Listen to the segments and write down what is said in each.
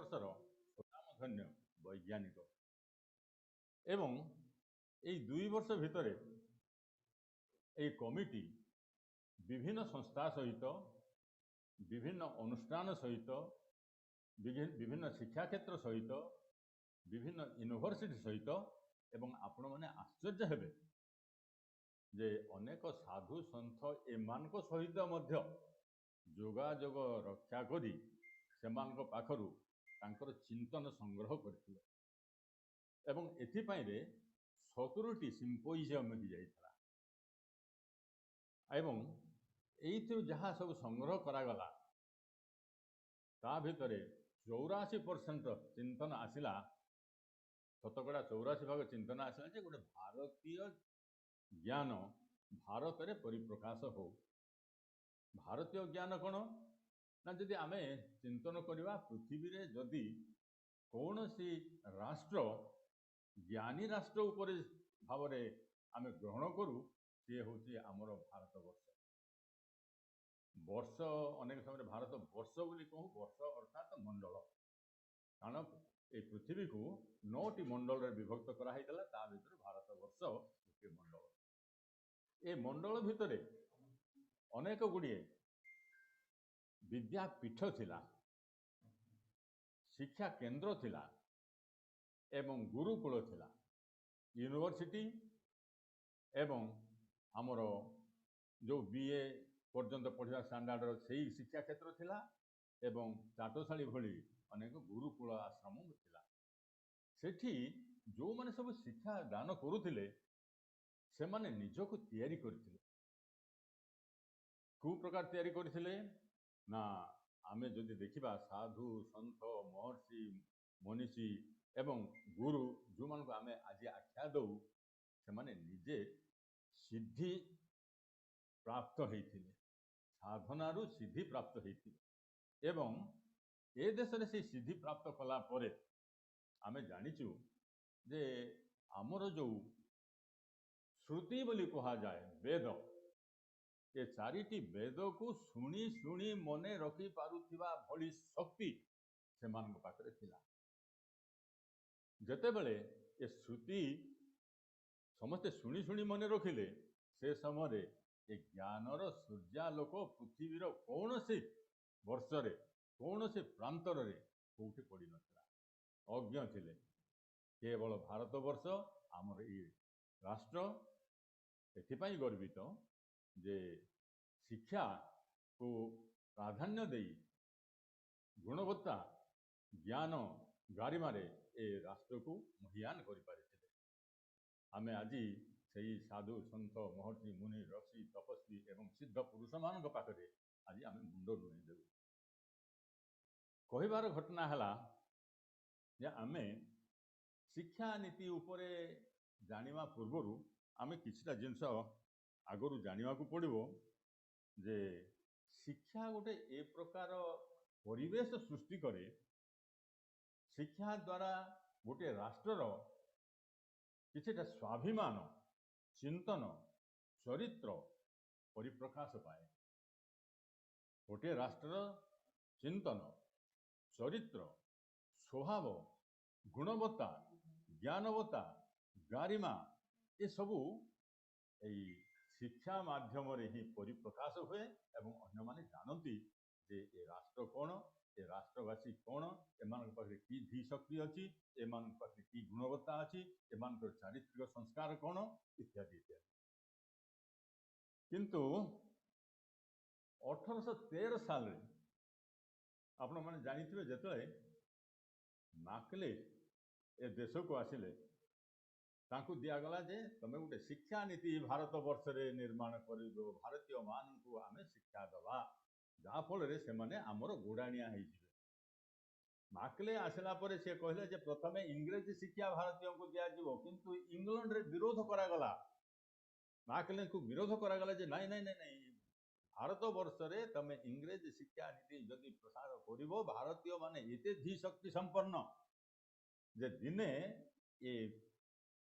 ବର୍ଷର ସୁନାମଧନ୍ୟ ବୈଜ୍ଞାନିକ ଏବଂ এই 2 ବର୍ଷ ଭିତରେ এই କମିଟି ବିଭିନ୍ନ ସଂସ୍ଥା ସହିତ ବିଭିନ୍ନ ଅନୁଷ୍ଠାନ ସହିତ ବିଭିନ୍ନ ଶିକ୍ଷା କ୍ଷେତ୍ର ସହିତ ବିଭିନ୍ନ ୟୁନିଭର୍ସିଟି ସହିତ ଏବଂ ଆପଣମାନେ ଆଶ୍ଚର୍ଯ୍ୟ ହେବେ ଯେ ଅନେକ ସାଧୁ ସନ୍ଥ ଏମାନଙ୍କ ସହିତ ମଧ୍ୟ ଯୋଗାଯୋଗ ରକ୍ଷା କରି ସେମାନଙ୍କ ପାଖରୁ ତାଙ୍କର ଚିନ୍ତନ ସଂଗ୍ରହ କରିଥିଲେ ଏବଂ ଏଥିପାଇଁରେ 70ଟି ସିମ୍ପୋଜିୟମ୍ ହୋଇଯାଇଥିଲା ଏବଂ ଏଇଥିରୁ ଯାହା ସବୁ ସଂଗ୍ରହ କରାଗଲା ତା ଭିତରେ 84% ଚିନ୍ତନ ଆସିଲା ଶତକଡ଼ା 84% ଚିନ୍ତନ ଆସିଲା ଯେ ଗୋଟେ ଭାରତୀୟ ଜ୍ଞାନ ଭାରତରେ ପରିପ୍ରକାଶ ହଉ। ଭାରତୀୟ ଜ୍ଞାନ କ'ଣ ନା ଯଦି ଆମେ ଚିନ୍ତନ କରିବା ପୃଥିବୀରେ ଯଦି କୌଣସି ରାଷ୍ଟ୍ର ଜ୍ଞାନୀ ରାଷ୍ଟ୍ର ଉପରେ ଭାବରେ ଆମେ ଗ୍ରହଣ କରୁ ସିଏ ହେଉଛି ଆମର ଭାରତବର୍ଷ। ବର୍ଷ ଅନେକ ସମୟରେ ଭାରତ ବର୍ଷ ବୋଲି କହୁ, ବର୍ଷ ଅର୍ଥାତ୍ ମଣ୍ଡଳ, କାରଣ এই ପୃଥିବୀକୁ 9ଟି ମଣ୍ଡଳରେ ବିଭକ୍ତ କରାହେଇଥିଲା, ତା ଭିତରୁ ଭାରତବର୍ଷ ଗୋଟିଏ ମଣ୍ଡଳ। ଏ ମଣ୍ଡଳ ଭିତରେ ଅନେକ ଗୁଡ଼ିଏ ବିଦ୍ୟାପୀଠ ଥିଲା, ଶିକ୍ଷା କେନ୍ଦ୍ର ଥିଲା ଏବଂ ଗୁରୁକୁଳ ଥିଲା, ୟୁନିଭର୍ସିଟି ଏବଂ ଆମର ଯେଉଁ BA ପର୍ଯ୍ୟନ୍ତ ପଢ଼ିବା ଷ୍ଟାଣ୍ଡାର୍ଡ଼ର ସେଇ ଶିକ୍ଷା କ୍ଷେତ୍ର ଥିଲା ଏବଂ ଚାଟଶାଳୀ ଭଳି ଅନେକ ଗୁରୁକୁଳ ଆଶ୍ରମ ଥିଲା। ସେଠି ଯେଉଁମାନେ ସବୁ ଶିକ୍ଷା ଦାନ କରୁଥିଲେ ସେମାନେ ନିଜକୁ ତିଆରି କରିଥିଲେ। କେଉଁ ପ୍ରକାର ତିଆରି କରିଥିଲେ ନା ଆମେ ଯଦି ଦେଖିବା ସାଧୁ ସନ୍ଥ ମହର୍ଷି ମନୀଷୀ ଏବଂ ଗୁରୁ ଯେଉଁମାନଙ୍କୁ ଆମେ ଆଜି ଆଖ୍ୟା ଦେଉ ସେମାନେ ନିଜେ ସିଦ୍ଧି ପ୍ରାପ୍ତ ହେଇଥିଲେ, ସାଧନାରୁ ସିଦ୍ଧି ପ୍ରାପ୍ତ ହେଇଥିଲେ ଏବଂ ଏ ଦେଶରେ ସେ ସିଦ୍ଧି ପ୍ରାପ୍ତ କଲା ପରେ ଆମେ ଜାଣିଛୁ ଯେ ଆମର ଯେଉଁ ଶ୍ରୁତି ବୋଲି କୁହାଯାଏ ବେଦ, ଏ 4ଟି ବେଦକୁ ଶୁଣି ଶୁଣି ମନେ ରଖିପାରୁଥିବା ଭଳି ଶକ୍ତି ସେମାନଙ୍କ ପାଖରେ ଥିଲା। ଯେତେବେଳେ ଏ ଶ୍ରୁତି ସମସ୍ତେ ଶୁଣି ଶୁଣି ମନେ ରଖିଲେ ସେ ସମୟରେ ଏ ଜ୍ଞାନର ସୂର୍ଯ୍ୟାଲୋକ ପୃଥିବୀର କୌଣସି ବର୍ଷରେ କୌଣସି ପ୍ରାନ୍ତରରେ କେଉଁଠି ପଡ଼ିନଥିଲା, ଅଜ୍ଞ ଥିଲେ। କେବଳ ଭାରତବର୍ଷ ଆମର ଏଇ ରାଷ୍ଟ୍ର ଏଥିପାଇଁ ଗର୍ବିତ ଯେ ଶିକ୍ଷାକୁ ପ୍ରାଧାନ୍ୟ ଦେଇ ଗୁଣବତ୍ତା ଜ୍ଞାନ ଗାରିମାରେ ଏ ରାଷ୍ଟ୍ରକୁ ମହିୟାନ କରିପାରିଥିଲେ। ଆମେ ଆଜି ସେହି ସାଧୁ ସନ୍ଥ ମହର୍ଷି ମୁନି ଋଷି ତପସ୍ୱୀ ଏବଂ ସିଦ୍ଧ ପୁରୁଷମାନଙ୍କ ପାଖରେ ଆଜି ଆମେ ମୁଣ୍ଡ ନୁଆଇଁ ଦେଉ। କହିବାର ଘଟଣା ହେଲା ଯେ ଆମେ ଶିକ୍ଷାନୀତି ଉପରେ ଜାଣିବା ପୂର୍ବରୁ ଆମେ କିଛିଟା ଜିନିଷ ଆଗରୁ ଜାଣିବାକୁ ପଡ଼ିବ ଯେ ଶିକ୍ଷା ଗୋଟେ ଏ ପ୍ରକାର ପରିବେଶ ସୃଷ୍ଟି କରେ, ଶିକ୍ଷା ଦ୍ୱାରା ଗୋଟିଏ ରାଷ୍ଟ୍ରର କିଛିଟା ସ୍ୱାଭିମାନ ଚିନ୍ତନ ଚରିତ୍ର ପରିପ୍ରକାଶ ପାଏ। ଗୋଟିଏ ରାଷ୍ଟ୍ରର ଚିନ୍ତନ ଚରିତ୍ର ସ୍ୱଭାବ ଗୁଣବତ୍ତା ଜ୍ଞାନବତ୍ତା ଗାରିମା ଏସବୁ ଏଇ ଶିକ୍ଷା ମାଧ୍ୟମରେ ହିଁ ପରିପ୍ରକାଶ ହୁଏ ଏବଂ ଅନ୍ୟମାନେ ଜାଣନ୍ତି ଯେ ଏ ରାଷ୍ଟ୍ର କ'ଣ, ଏ ରାଷ୍ଟ୍ରବାସୀ କ'ଣ, ଏମାନଙ୍କ ପାଖରେ କି ଧୀ ଶକ୍ତି ଅଛି, ଏମାନଙ୍କ ପାଖରେ କି ଗୁଣବତ୍ତା ଅଛି, ଏମାନଙ୍କର ଚାରିତ୍ରିକ ସଂସ୍କାର କ'ଣ ଇତ୍ୟାଦି ଇତ୍ୟାଦି। କିନ୍ତୁ 1813 ସାଲରେ ଆପଣମାନେ ଜାଣିଥିବେ ଯେତେବେଳେ ମାକଲେ ଏ ଦେଶକୁ ଆସିଲେ ତାଙ୍କୁ ଦିଆଗଲା ଯେ ତମେ ଗୋଟେ ଶିକ୍ଷାନୀତି ଭାରତବର୍ଷରେ ନିର୍ମାଣ କରିବ, ଭାରତୀୟମାନଙ୍କୁ ଆମେ ଶିକ୍ଷା ଦେବା ଯାହାଫଳରେ ସେମାନେ ଆମର ଗୋଡ଼ାଣିଆ ହେଇଯିବେ। ମାକଲେ ଆସିଲା ପରେ ସେ କହିଲେ ଯେ ପ୍ରଥମେ ଇଂରେଜୀ ଶିକ୍ଷା ଭାରତୀୟଙ୍କୁ ଦିଆଯିବ, କିନ୍ତୁ ଇଂଲଣ୍ଡରେ ବିରୋଧ କରାଗଲା। ମାକଲେଙ୍କୁ ବିରୋଧ କରାଗଲା ଯେ ନାଇଁ ନାଇଁ ନାଇଁ ନାଇଁ ଭାରତବର୍ଷରେ ତମେ ଇଂରେଜୀ ଶିକ୍ଷାନୀତି ଯଦି ପ୍ରସାର କରିବ ଭାରତୀୟମାନେ ଏତେ ଧୀ ଶକ୍ତି ସମ୍ପନ୍ନ ଯେ ଦିନେ ଏ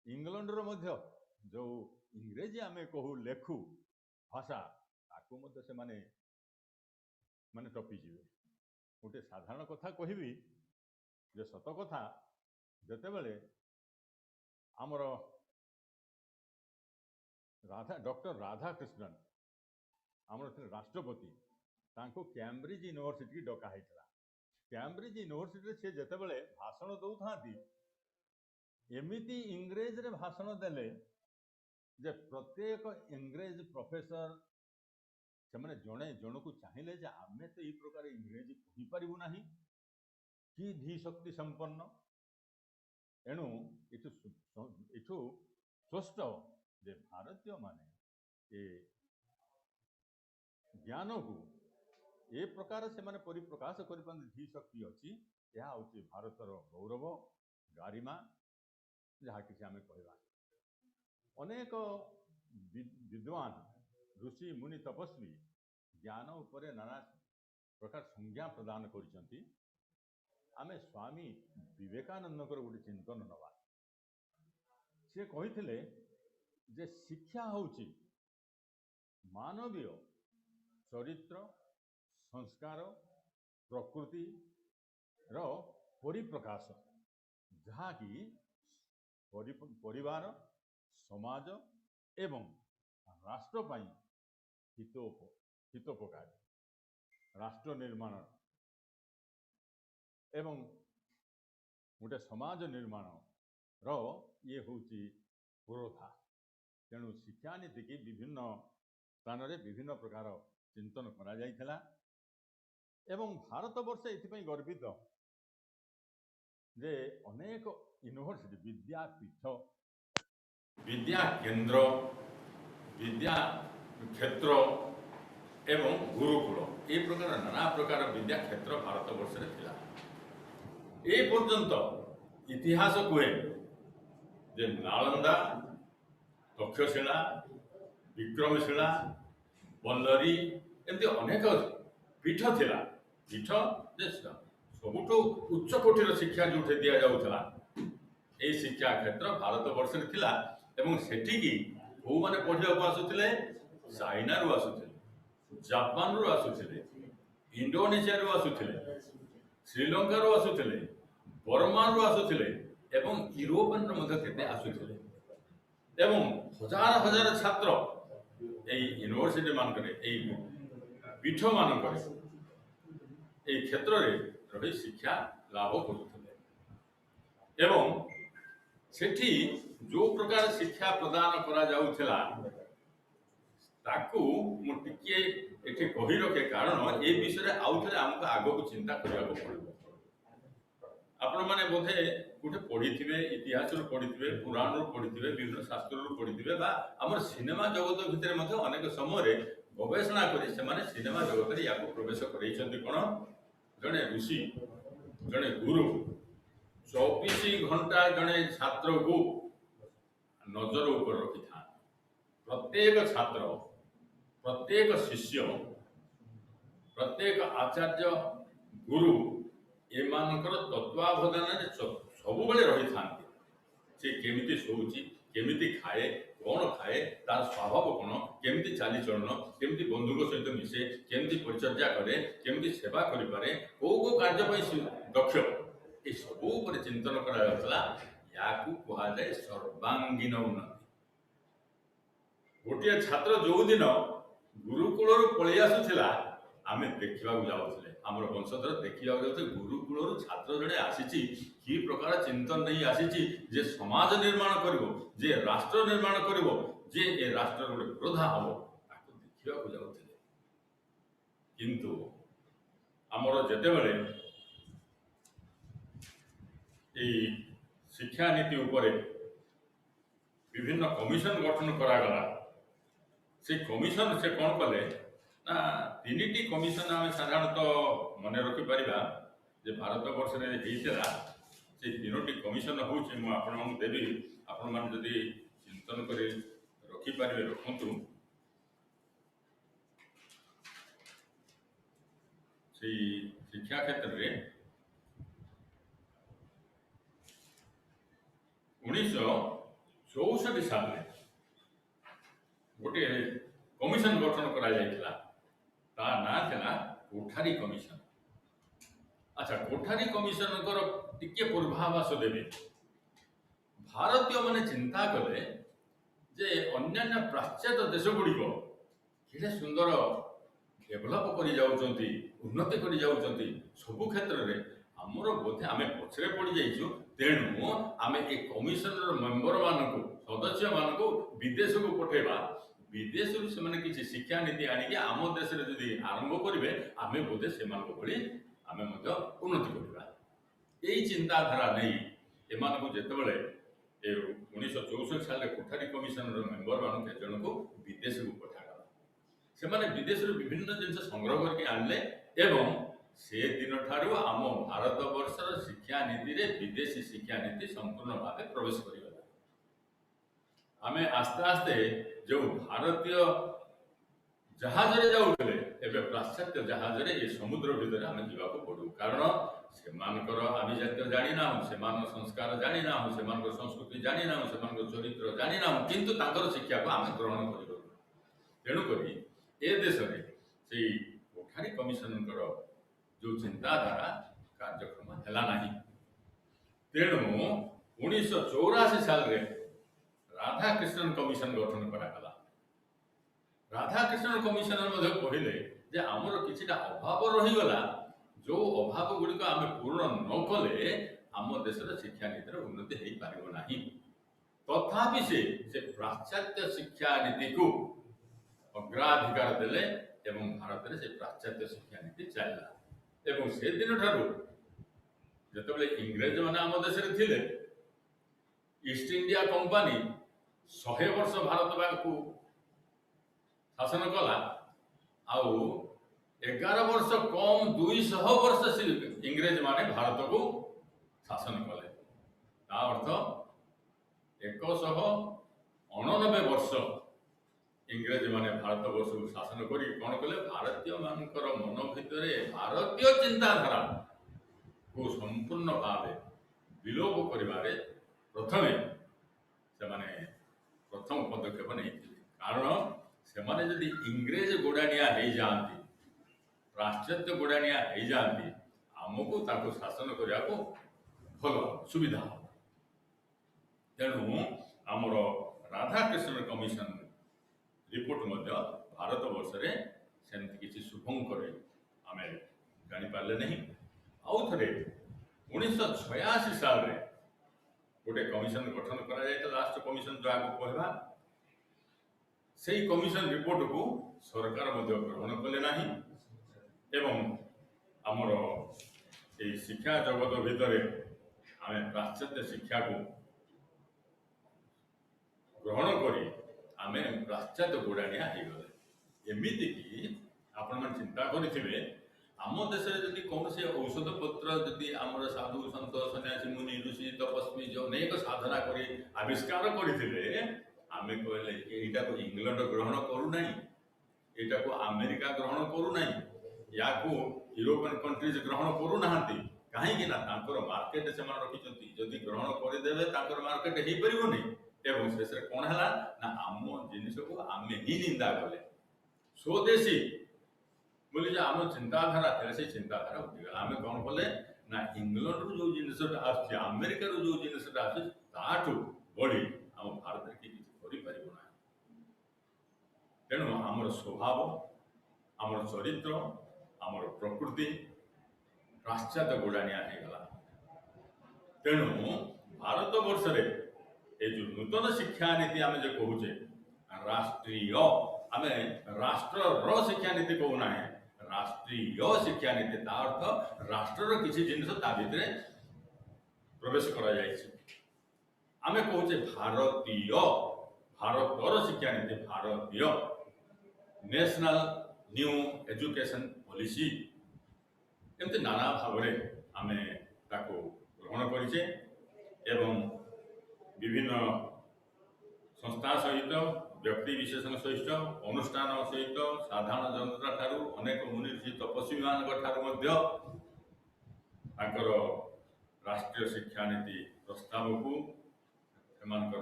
ଇଂଲଣ୍ଡର ମଧ୍ୟ ଯେଉଁ ଇଂରେଜୀ ଆମେ କହୁ ଲେଖୁ ଭାଷା ତାକୁ ମଧ୍ୟ ସେମାନେ ଟପିଯିବେ। ଗୋଟେ ସାଧାରଣ କଥା କହିବି जे सत कथा जेतेबेले आमर डॉक्टर राधाकृष्णन आमर राष्ट्रपति तांको कैम्ब्रिज यूनिवर्सिटी डकाई कैम्ब्रिज यूनिवर्सिटी से जेतेबेले भाषण दौथांती एमिति इंग्रेज रे भाषण देले जे प्रत्येक इंग्रेज प्रोफेसर से मैंने जड़े जन को चाहिए जे आमे तो यही प्रकार इंग्रेजी कही पारू ना कि धी शक्ति संपन्न एणु इठू स्पष्ट जे भारतीय माने ए ज्ञान को ए प्रकार से माने परिप्रकाश कर धी शक्ति अच्छी यह हूँ भारतर गौरव गारिमा जहाँ किसी आम कहवा अनेक विद्वान ऋषि मुनि तपस्वी ज्ञान उपरे नाना प्रकार संज्ञा प्रदान करिसंती आमे स्वामी विवेकानंद गोटे चिंतन नवा से कही जे शिक्षा होची मानवीय चरित्र संस्कार प्रकृति रो परिप्रकाश जहाँ की परिवार समाज एवं राष्ट्र पाई हितोपकारी राष्ट्र निर्माण एवं गोटे समाज निर्माण रो ये होची पुरोधा तेणु शिक्षा नीति की विभिन्न स्थान में विभिन्न प्रकार चिंतन करा जाइथिला एवं भारत वर्ष एथिपई गर्वित जे अनेक यूनिवर्सिटी विद्यापीठ विद्या केंद्र विद्या क्षेत्र एवं गुरुकुल ये प्रकार नाना प्रकार विद्या क्षेत्र भारत वर्ष में थिला ए पर्यंत इतिहास कहे जे नालंदा तक्षशिला विक्रमशिला बल्लरी एमती अनेक पीठ थिला पीठ जे सबुठ उच्च कोटीर शिक्षा जो दि जाऊला ये शिक्षा क्षेत्र भारत वर्ष में थिला एवं सेठिकी को माने पढ़िया को आसुथिले चाइना रु आसुथिले जापान रु आसुथिले इंडोनेशिया रु आसुथिले श्रीलंका रु आसुथिले बर्मा रु आसुथिले एवं यूरोपियन रो मध्य केते आसुथिले एवं हजार हजार छात्र ए यूनिवर्सिटी मानकरे ए पीठ मानकरे ए क्षेत्र रे रही शिक्षा लाभ करुथिले एवं सेठी जो प्रकार शिक्षा प्रदान करा जाउथिला ताकू मु टिके एठी कहि रखे कारण ए विषय आउथरे हमको आगो को चिंता करिया को पड़ो आपण माने बोधे गुटे पढ़िथिबे इतिहास रो पढ़िथिबे पुराण रो पढ़िथिबे विभिन्न शास्त्र रो पढ़िथिबे बा हमर सिनेमा जगत भितर मध्ये अनेक समय रे गवेषणा करी से माने सिनेमा जगत रे याको प्रवेश करैछन्ती कोन जने ऋषि जने गुरु 24 घंटा जने छात्र को नजर ऊपर रखी था प्रत्येक छात्र प्रत्येक शिष्य प्रत्येक आचार्य गुरु एमानकर तत्वावधान सब बेले रही था से केमिति सोची केमिति खाए कौन खाए तार स्वभाव कौन केमिति चालीचलन केमिति बंधुक सहित मिसे केमिति परिचर्या करे केमिति सेवा करि पारे को कार्य दक्ष ये सब पर चिंतन करा याकू कहा जाए सर्वांगीन उन्नति गोटे छात्र जो दिन गुरुकुल पलि आसुला आमे देखा जाऊे आम वंशधर देखा जाते गुरुकुल छात्र जड़े आसी कि प्रकार चिंतन नहीं आसी जे समाज निर्माण करिवो जे राष्ट्र निर्माण करिवो जे ए राष्ट्र गोटे प्रधा हम ताको देखा जाऊे किंतु आमर जेतेबेले शिक्षा नीति उपरे विभिन्न कमिशन गठन करागला से कमिशन से कौन कले ना 3टी कमिशन आम साधारणतः मन रखिपर जे भारत वर्ष में होता से 3टी कमिशन हूँ मुझे देवी आपण मैंने जदि चिंतन कर रखिपारे रखु से शिक्षा क्षेत्र में 1964 साल में गोटे कमिशन गठन करा जायतिला ता ना थिला कोठारी कमिशन अच्छा कोठारी कमिशन टिके पूर्वाभास देवी भारतीय माने चिंता कले जे अन्यान्य पाश्चात्य देश गुड़िक केड़े सुंदर डेभलप कर जाउछंती उन्नति कर जाउछंती सबु क्षेत्र रे हमर बोधे आमे पछरे पड़ी जाइछु तेणु आमे ए कमिशन मेंबर मानकु सदस्य मानकु विदेश को पठेबा विदेश से माने किछि शिक्षा नीति आनी के आम देश रे जदी आरंभ करिवे आमे बोधे से मानको बळी आमे मध्य उन्नति करिबा एई चिंताधारा नै एमानकु जेतेबेले ए 1964 साल कोठारी कमिशन मेंबर मान के जन को विदेश को पठागला से माने विदेश रे विभिन्न जिनस संग्रह करके आनले एवं से दिन ठारू आम भारत वर्षर शिक्षा नीति रे विदेशी शिक्षा नीति संपूर्ण भाव प्रवेश करिगला आमे आस्ते आस्ते जो भारतीय जहाज रे जाउले एबे पाश्चात्य जहाज रे ए समुद्र भीतर आमे जीवा को पड़ू कारण सेमानकर आभिजात्य जानी ना सेमान संस्कार जानी ना सेमान संस्कृति जानी ना सेमान चरित्र जानी ना किंतु तांकर शिक्षा को आमे ग्रहण करियो तेणु करी ए देश रे सेई कोठारी कमिशन जो चिंताधारा कार्यक्रम हैला नाही तेणु 1984 साल रे राधाकृष्णन कमिशन गठन करागला राधाकृष्णन कमिशनर मध्ये कहिले जे आमर किछिटा अभाव रहिगला जो अभाव गुड़िक आम पूर्ण न कले आम देशर शिक्षा नीतिर उन्नति हो पार नहीं तथापि से पाश्चात्य शिक्षा नीति को अग्राधिकार देले एवं भारत में से पाश्चात्य शिक्षा नीति चलला एवं से दिन ठारू जेतबेले इंग्रेज माने आम देश रे थिले ईस्ट इंडिया कंपनी 100 वर्ष भारत को शासन कला आउ 11 वर्ष कम 200 वर्ष से इंग्रेज माने भारत को शासन कले अर्थ 199 वर्ष इंग्रेज माने भारत वर्ष को शासन करी कौन कले भारतीय मानकर मन भितर भारतीय चिंताधारा को संपूर्ण भाव विलोप करिबारे प्रथम पदक्षेप नहीं कारण से माने जदि इंग्रेज गोड़ाणिया हो जाती पाश्चात्य गोड़ाणिया हो जाती आमको ताको शासन करने को भल सुविधा हो तेणु आमर राधाकृष्ण कमिशन रिपोर्ट मध्य भारत वर्ष रे सेमती किसी शुभंकर आम जापारे नहीं आउ थे 1986 साल रे गोटे कमिशन गठन करा लास्ट कमिशन जो आगे कहवा से कमिशन रिपोर्ट को सरकार मध्य ग्रहण कले नहीं एवं आमर ये शिक्षा जगत भितर आम पाश्चात्य शिक्षा को ग्रहण करी आम पाश्चात्य गोड़ाणिया हो गले एमती कि आपण मैंने चिंता करेंगे आम देश में जब कौन से औषध पत्र जदि आम साधु सत सन्यासी मुनि ऋषि तपस्वी जो अनेक साधना कर आविष्कार करते आम कहले यहाँ को इंग्लैंड ग्रहण करूना यहाँ को अमेरिका ग्रहण करूना या यूरोपियन कंट्रीज ग्रहण करूना कहीं मार्केट से रखी जदि ग्रहण करदे मार्केट हो पारनी एवं शेष कौन है ना आम जिनिस को आम ही निंदा कले स्वदेशी बोली आम चिंताधारा थे से चिंताधारा उठीगला आम कौन कले ना इंग्लैंड रू जो जिनसटा आसुची अमेरिका रू जो जिनसटा आसुची ताठू बड़ी आम भारत में किसी करि ना तेणु आमर स्वभाव आमर चरित्र आमर प्रकृति पाश्चात्य गोड़ाणिया होगला तेणु भारत वर्ष रे ये जो नूतन शिक्षा नीति आम जो कहूचे राष्ट्रीय आम राष्ट्र शिक्षा नीति कहूना है राष्ट्रीय शिक्षा नीति अर्थ राष्ट्र किसी जिनस भीतर प्रवेश करा आम कहूचे भारतीय भारतर शिक्षा नीति भारतीय नेशनल न्यू एजुकेशन पॉलिसी एमती नाना भाव आम ग्रहण करिचे एवं विभिन्न संस्था सहित व्यक्ति विशेषण सहित अनुष्ठान सहित साधारण जनता ठारू अनेक मुनि ऋषि तपस्वी राष्ट्रीय शिक्षा नीति प्रस्ताव को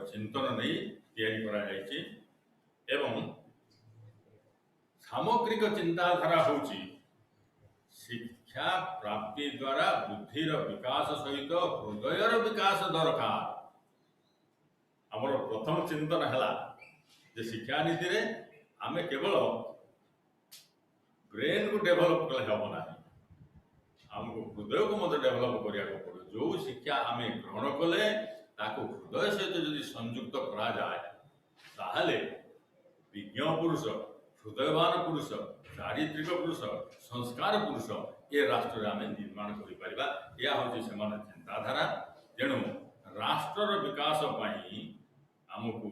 चिंतन नहीं तैयारी करा एवं सामग्रिक चिंताधारा होची शिक्षा प्राप्ति द्वारा बुद्धिर विकास सहित हृदयर विकास दरकार। आमर प्रथम चिंतन है जे शिक्षा नीति रे आमे केवल ब्रेन को डेभलप कले हम ना, आमको हृदय को मत डेभलप करिया को पड़े। जो शिक्षा आमे ग्रहण कले ताको हृदय सहित यदि संयुक्त करा जाए ताहले विज्ञ पुरुष, हृदयवान पुरुष, चारित्रिक पुरुष, संस्कार पुरुष ए राष्ट्र आमे निर्माण करि परिबा। या होची समान चिंताधारा। तेणु राष्ट्रर विकास पाई आमको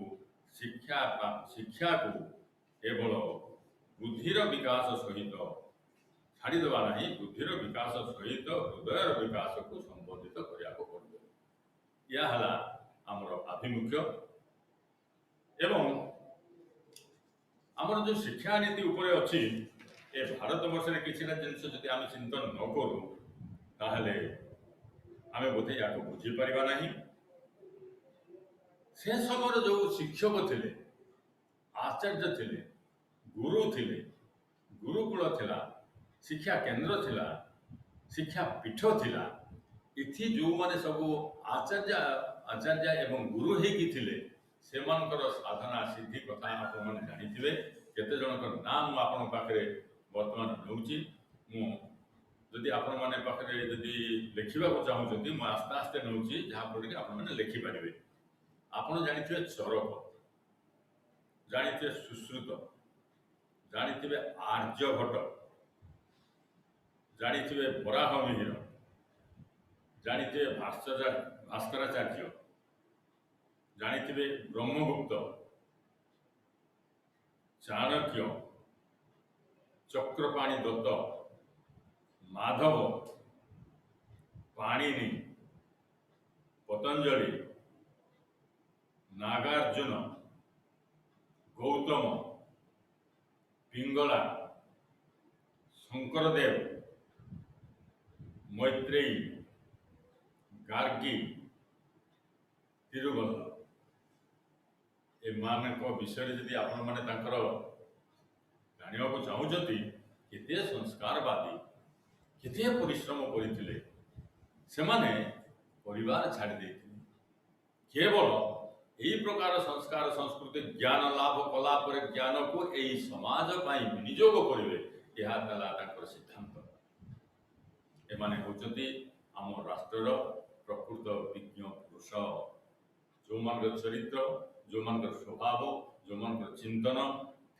शिक्षा को केवल बुद्धिर विकास सहित छाड़ीदेवा नहीं, बुद्धिर विकास सहित हृदयर विकास को संबोधित करिया को पड़े। या हला आमर आभिमुख्य एवं आमर जो शिक्षा नीति उपरे अच्छी ए भारत वर्ष में किसी जिनस जदि आम चिंतन न करूँ ताहले आमे बोधे या बुझी पारिबा नहीं। से समय जो शिक्षक थिले, आचार्य थिले, गुरु थिले, गुरुकुल थिला, शिक्षा केंद्र थिला, शिक्षा पीठ थिला, इथि जो माने सब आचार्य एवं गुरु हेकी थिले से मानकर साधना सिद्धि कथा आपण माने जानिथिबे। केते जनकर नाम आपण पाखरे वर्तमान नउची। मु जदि आपण माने पाखरे जदि लिखिबा को चाहउछथि मु आस्ते आस्ते नउची जहा पर कि आपण माने लिखि परिबे। आपण जानिथिबे चरक, जानिथिबे सुश्रुत, जानिथिबे आर्यभट्ट, जानिथिबे बराह मिहिर, जानिथिबे भास्कराचार्य, जानिथिबे ब्रह्मगुप्त, चाणक्य, चक्रपाणी दत्त, माधव, पाणिनि, पतंजलि, नागार्जुन, गौतम, पिंगला, शंकरदेव, मैत्रेयी, गार्गी, तिरुवल्लभ ए मानक विषय जदि आपण माने तांकर जानिबा को चाहउछथि केते संस्कारवादी केते परिश्रम करिथिले। से माने परिवार छाड़ी देथिले केवल एही प्रकार संस्कार संस्कृति ज्ञान लाभ कला पर ज्ञान को एही समाज पाई विनियोग करिवे। एहा तला तांकर सिद्धांत। ए माने होचथि आम राष्ट्रर प्रकृत विज्ञ पुरुष, जो मान चरित्र, जो मान स्वभाव, जो मान चिंतन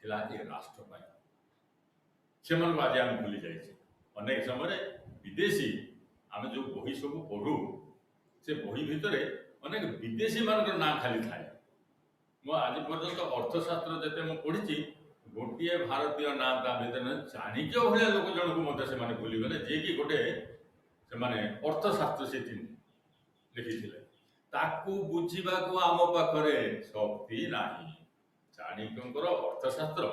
थिला ए राष्ट्र पाई से मन आज आम भूली जाइए। अनेक समय विदेशी आम जो बही सब पढ़ू से बही भितर अनेक विदेशी मान ना खाली थाए। मु आज पर्यंत अर्थशास्त्र जिते मुझे पढ़ी गोटे भारतीय ना ता भर चाणक्य भाया लोक जन को मत से भूलीगले जे कि गोटे से अर्थशास्त्र से लिखी ताकू बुझा को आम पाखरे शक्ति नाही। चाणक्यर अर्थशास्त्र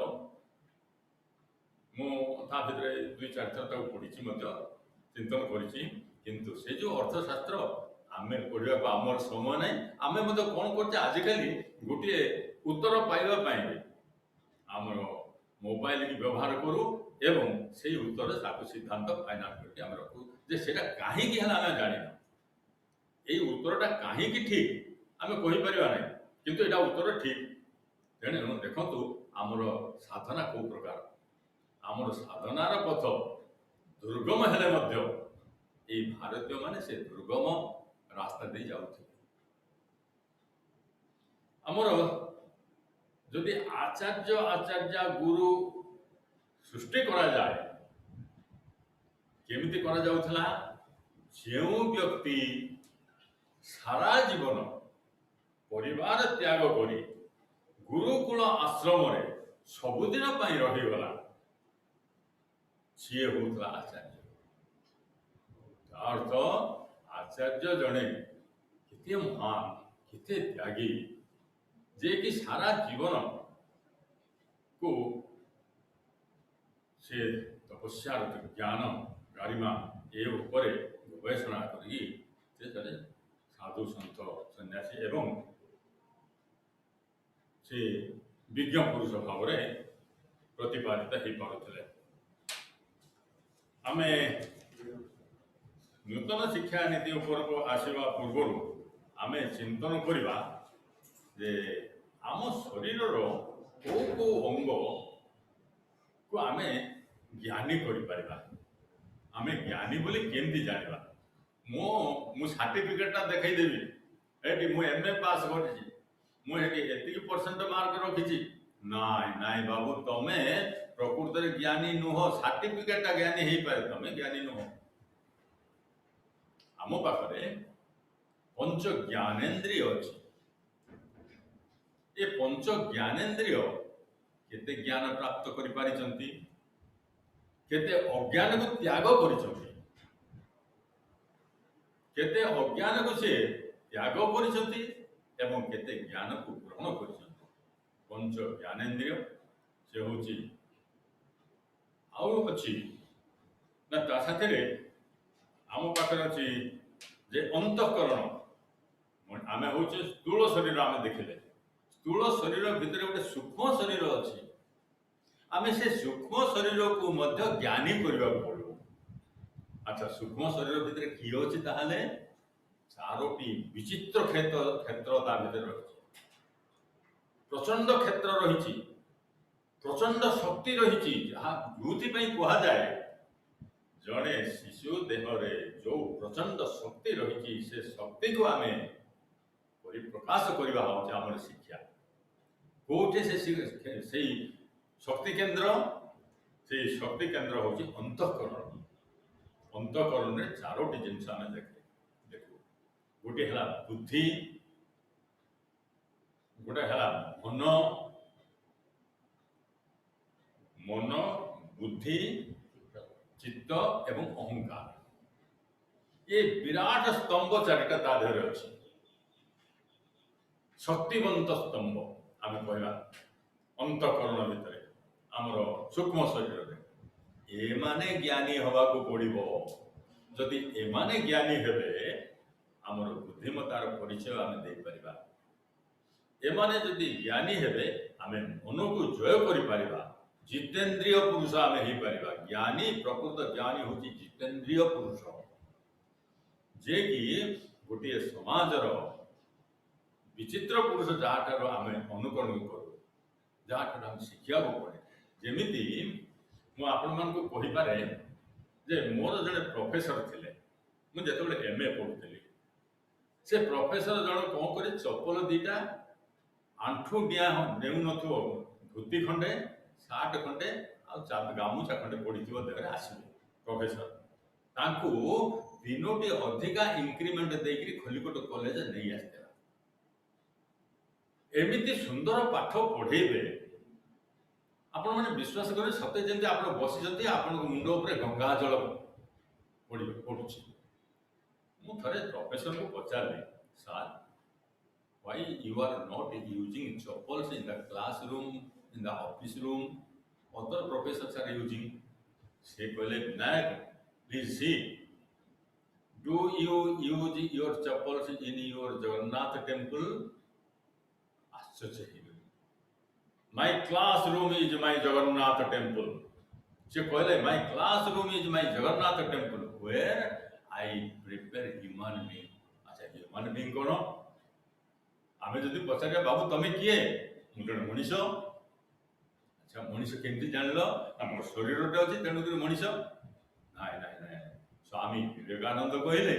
मुझे दुई चार थर पढ़ी चिंतन करिंतु से जो अर्थशास्त्र आम पढ़ा को आमर समय ना। आम कौन कर आजिकल गोटे उत्तर पाइबापी आम मोबाइल की व्यवहार करूँ एवं से उत्तर ताको सिद्धांत फाइनाल करके आम रखू जे सेटा कहीं आम जाना यही उत्तरटा कहीं ठीक आम कहीपर ना किंतु एटा उत्तर ठीक। तेणु देखु आमर साधना कौ प्रकार आमर साधनार पथ दुर्गम हेले मध्य ये भारतीय माने से दुर्गम रास्ता दे जाउथे। आमर जदि आचार्य गुरु सृष्टि करा जाए केमिति करा जाउथला जेउ व्यक्ति सारा जीवन परिवार त्याग करी गुरुकुल आश्रम रे सबुदिन पाई रहीगला सी होता आचार्य। अर्थ आचार्य जड़े केते महान केते त्यागी जे कि सारा जीवन को से तपस्या ज्ञान गारिमा ए उपरे गवेषणा करी जड़े साधु सन्त सन्यासी एवं से विज्ञ पुरुष भाव में प्रतिपादित हो पारे। आमे ନୂତନ ଶିକ୍ଷା ନୀତି ଉପରକୁ ଆସିବା ପୂର୍ବରୁ ଆମେ ଚିନ୍ତନ କରିବା ଯେ ଆମ ଶରୀରର କେଉଁ କେଉଁ ଅଙ୍ଗକୁ ଆମେ ଜ୍ଞାନୀ କରିପାରିବା। ଆମେ ଜ୍ଞାନୀ ବୋଲି କେମିତି ଜାଣିବା? ମୁଁ ସାର୍ଟିଫିକେଟଟା ଦେଖେଇଦେବି, ଏଠି ମୁଁ MA ପାସ୍ କରିଛି, ମୁଁ ଏଠି ଏତିକି % ମାର୍କ ରଖିଛି। ନାଇଁ ନାଇଁ ବାବୁ, ତମେ ପ୍ରକୃତରେ ଜ୍ଞାନୀ ନୁହଁ। ସାର୍ଟିଫିକେଟଟା ଜ୍ଞାନୀ ହେଇପାରେ, ତମେ ଜ୍ଞାନୀ ନୁହଁ। ଆମ ପାଖରେ ପଞ୍ଚ ଜ୍ଞାନେନ୍ଦ୍ରିୟ ଅଛି। ଏ ପଞ୍ଚ ଜ୍ଞାନେନ୍ଦ୍ରିୟ କେତେ ଜ୍ଞାନ ପ୍ରାପ୍ତ କରିପାରିଛନ୍ତି, କେତେ ଅଜ୍ଞାନକୁ ତ୍ୟାଗ କରିଛନ୍ତି, କେତେ ଅଜ୍ଞାନକୁ ସେ ତ୍ୟାଗ କରିଛନ୍ତି ଏବଂ କେତେ ଜ୍ଞାନକୁ ଗ୍ରହଣ କରିଛନ୍ତି। ପଞ୍ଚ ଜ୍ଞାନେନ୍ଦ୍ରିୟ ସେ ହେଉଛି। ଆଉ ଅଛି ନା ତା ସାଥିରେ ଆମ ପାଖରେ ଅଛି ଯେ ଅନ୍ତଃକରଣ। ଆମେ ହଉଛେ ସ୍ଥୂଳ ଶରୀର। ଆମେ ଦେଖିଲେ ସ୍ଥୂଳ ଶରୀର ଭିତରେ ଗୋଟେ ସୂକ୍ଷ୍ମ ଶରୀର ଅଛି। ଆମେ ସେ ସୂକ୍ଷ୍ମ ଶରୀରକୁ ମଧ୍ୟ ଜ୍ଞାନୀ କରିବାକୁ ପଡ଼ିବ। ଆଚ୍ଛା, ସୂକ୍ଷ୍ମ ଶରୀର ଭିତରେ କିଏ ଅଛି? ତାହେଲେ 4ଟି ବିଚିତ୍ର କ୍ଷେତ୍ର ତା ଭିତରେ ରହିଛି। ପ୍ରଚଣ୍ଡ କ୍ଷେତ୍ର ରହିଛି, ପ୍ରଚଣ୍ଡ ଶକ୍ତି ରହିଛି, ଯାହା ଯୋଉଥିପାଇଁ କୁହାଯାଏ ଜଣେ ଶିଶୁ ଦେହରେ ଯୋଉ ପ୍ରଚଣ୍ଡ ଶକ୍ତି ରହିଛି, ସେ ଶକ୍ତିକୁ ଆମେ ପରିପ୍ରକାଶ କରିବା ହେଉଛି ଆମର ଶିକ୍ଷା। କୋଉଠି ସେଇ ଶକ୍ତି କେନ୍ଦ୍ର? ସେଇ ଶକ୍ତି କେନ୍ଦ୍ର ହେଉଛି ଅନ୍ତଃକରଣ। ଅନ୍ତଃକରଣରେ 4ଟି ଜିନିଷ ଆମେ ଦେଖୁ। ଗୋଟେ ହେଲା ବୁଦ୍ଧି, ଗୋଟେ ହେଲା ମନ, ବୁଦ୍ଧି, ଚିତ୍ତ ଏବଂ ଅହଙ୍କାର। ଏ ବିରାଟ ସ୍ତମ୍ଭ 4ଟା ତା ଦେହରେ ଅଛି। ଶକ୍ତିବନ୍ତ ସ୍ତମ୍ଭ ଆମେ କହିବା ଅନ୍ତଃକରଣ ଭିତରେ, ଆମର ସୂକ୍ଷ୍ମ ଶରୀରରେ। ଏମାନେ ଜ୍ଞାନୀ ହେବାକୁ ପଡ଼ିବ। ଯଦି ଏମାନେ ଜ୍ଞାନୀ ହେବେ, ଆମର ବୁଦ୍ଧିମତାର ପରିଚୟ ଆମେ ଦେଇପାରିବା। ଏମାନେ ଯଦି ଜ୍ଞାନୀ ହେବେ, ଆମେ ମନକୁ ଜୟ କରିପାରିବା। ଜିତେନ୍ଦ୍ରିୟ ପୁରୁଷ ଆମେ ହେଇପାରିବା। ଜ୍ଞାନୀ, ପ୍ରକୃତ ଜ୍ଞାନୀ ହେଉଛି ଜିତେନ୍ଦ୍ରିୟ ପୁରୁଷ, ଯିଏକି ଗୋଟିଏ ସମାଜର ବିଚିତ୍ର ପୁରୁଷ, ଯାହାଠାରୁ ଆମେ ଅନୁକରଣ କରୁ, ଯାହାଠାରୁ ଆମେ ଶିଖିବାକୁ ପଡ଼େ। ଯେମିତି ମୁଁ ଆପଣମାନଙ୍କୁ କହିପାରେ ଯେ ମୋର ଜଣେ ପ୍ରଫେସର ଥିଲେ। ମୁଁ ଯେତେବେଳେ MA ପଢ଼ୁଥିଲି, ସେ ପ୍ରଫେସର ଜଣେ କ'ଣ କରି ଚପଲ 2ଟା ଆଣ୍ଠୁ ଡିଆଁ ନେଉନଥିବ, ଧୋତି ଖଣ୍ଡେ, ସାର୍ଟ ଖଣ୍ଡେ ଆଉ ଗାମୁଛା ଖଣ୍ଡେ ପଡ଼ିଥିବ ଦେହରେ ଆସିବେ ପ୍ରଫେସର। ତାଙ୍କୁ 3ଟି ଅଧିକା ଇନକ୍ରିମେଣ୍ଟ ଦେଇକରି ଖଲିକୋଟ କଲେଜ ନେଇ ଆସିଥିଲା। ଏମିତି ସୁନ୍ଦର ପାଠ ପଢ଼େଇବେ, ଆପଣମାନେ ବିଶ୍ୱାସ କରିବେ ସତେ ଯେମିତି ଆପଣ ବସିଛନ୍ତି, ଆପଣଙ୍କ ମୁଣ୍ଡ ଉପରେ ଗଙ୍ଗା ଜଳ ପଡ଼ୁଛି। ମୁଁ ଥରେ ପ୍ରଫେସରଙ୍କୁ ପଚାରିଲି, sir, why you are not using chappals in the classroom, in the office room? Other professors are using. Se कहले, Vinayak, please see, do you use your chappals in your Jagannath temple? आश्चर्य ହେଇଗଲି। My classroom is my Jagannath temple. Se कहले, my classroom is my Jagannath temple, where I prepare human being. अच्छा, human being कौन? आमे जदि पचारे, बाबू तमे किए? मु जने मनीष। अच्छा, मनीष केमती जानलो? हमर शरीरटे अछि तेनु कि मनीष? नाइ नाइ नाइ, स्वामी विवेकानंद कहले,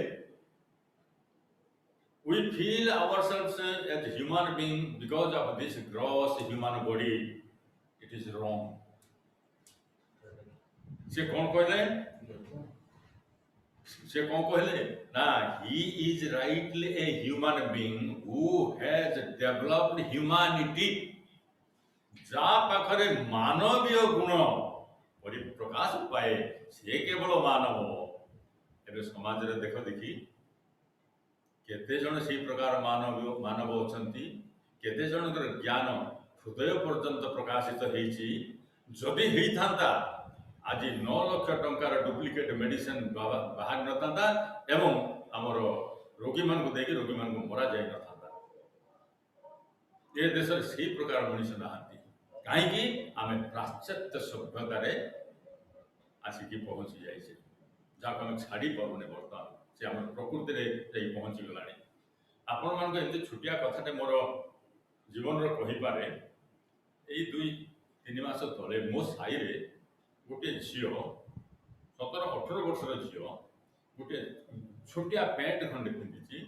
we feel ourselves as human being because of this gross human body. It is wrong. से कौन कहले? से कौन कहले? ना, he is rightly a human being who has developed humanity. जा पाखरे मानवीय गुण परिप्रकाश पाए, से केवल मानव। एबे समाज रे देखो देखी केते जण से प्रकार मानव अछंती, केते जनकर ज्ञान हृदय पर्यंत प्रकाशित हेछि। जदि हेई थांता आज 9 लाख टंकार डुप्लिकेट मेडिसिन बाहर नथांता एवं हमर रोगी मान को देखि रोगी मान को मरा जाय नथांता। ए देश से प्रकार मनुष्य नहांती, कहीं आम पाश्चात्य सभ्यतार आसिकी पहुंची जाइए, जहाँ आम छाड़ी पारूने बर्तमान। से आम प्रकृति में पहुँची गला आपण मान एमती छोटिया कथाटे मोर जीवन कहीपे यही 2-3 मास तले मो साई रे गोटे झील 17-18 वर्षर झील गोटे छोटिया पैंट खंडे पिंधि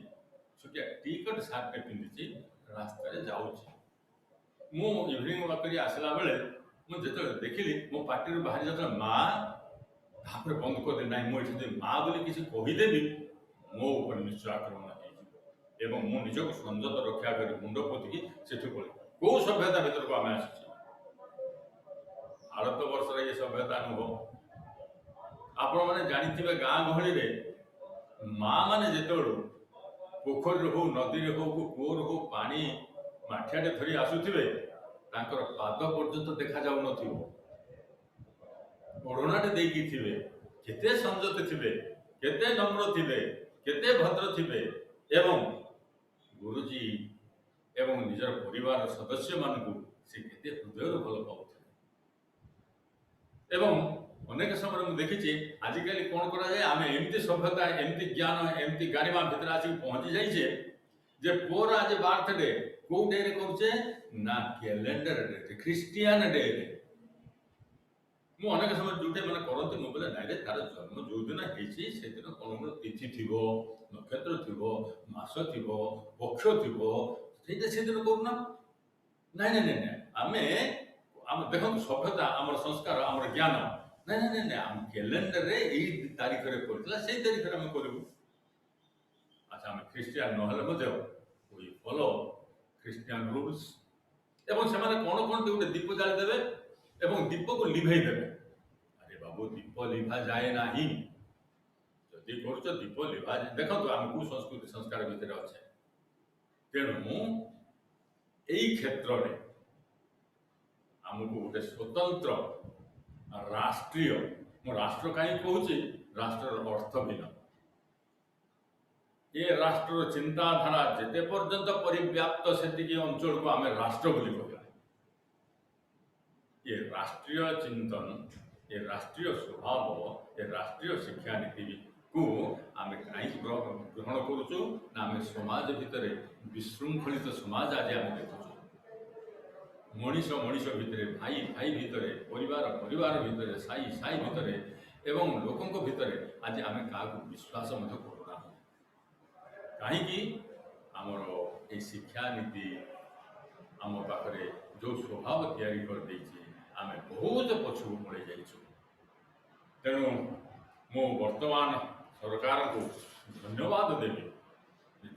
छोटिया टी-कट सार्ट पिंधि रास्ता जाऊँगी मु इवनिंग वाक कर आसला बेले मुझे देखिली मो पार्टी बाहरी जो माँ तापर बंद कर ना मुझे माँ बोली किसी कहीदेवी मो ऊपर निश्चय आक्रमण एवं मु निजक संयत रक्षा कर मुंड पोतिकी सेठू पड़े कौ सभ्यता भीतर को आम आस भारत वर्ष ये सभ्यता अनुभव आपण मैंने जानी गाँ गहली में माँ मैंने जिते पोखरी हो नदी हो कूर हो पानी माठियाटे धरी आसुवे तांकर पाद पर्यंत देखा जाऊ न ओढ़नाटे देकी थिबे केते संयत थिबे केते नम्र थिबे केते भद्र थिबे एवं गुरुजी एवं निजर परिवार सदस्य मानकु से केते हृदय भल पाउथिले एवं अनेक समय मुझे देखी आजिकल कौन करा जाए आम एमती सभ्यता एमती ज्ञान एमती गारिमा भितर आसिक पहुंची जाइए जे पुअर आज बर्थडे कौ डे रे करुचे ना कैलेंडर डे ख्रिस्टियन डे रे मु अनेक समय जोटे मैंने करते मु बोले नाई रे तार जन्म जो दिन होती से दिन कौन तिथि थी नक्षत्र थी मास थी पक्ष थी से दिन करूना नाई नाई नाई आमे आम देखो सभ्यता आम संस्कार आम ज्ञान नाई नाई नाई आम कैलेंडर रे यही तारीख रे करथिला से तारीख रे हम करू अच्छा आम ख्रिस्टियन नहले मध्य वी फॉलो ख्रिस्टियन रूल्स एवं से माने कोन कोन गोटे दीप जाली देबे एवं दीप को लिभाई देबे अरे बाबू दीप लिभा जाए नाही जदि करूछ दीप लिभा देखो आमको संस्कृति संस्कार भितर अच्छे तेणु यही क्षेत्र में आमको गोटे स्वतंत्र राष्ट्रीय मो राष्ट्र कहीं कहूँ राष्ट्र अर्थ भिन्न ये राष्ट्र चिंताधारा जिते पर्यंत परिव्याप्त से अंचल को आम राष्ट्र बोली कहला ये राष्ट्रीय चिंतन ये राष्ट्रीय स्वभाव ये राष्ट्रीय शिक्षा नीति को आम कहीं ग्रहण करुचु ना आम समाज भितर विशृंखलित समाज आज आम देखु मनीष मनीष भितर भाई भाई भितर परिवार परिवार भितर साई साई भितर एवं लोकों भितर आज आम क्या विश्वास करूना कहीं आमर ये शिक्षा नीति आम पाखे जो स्वभाव तैयारी कर देछि आम बहुत पछू पड़े जाइछु तेणु मु वर्तमान सरकार को धन्यवाद देवी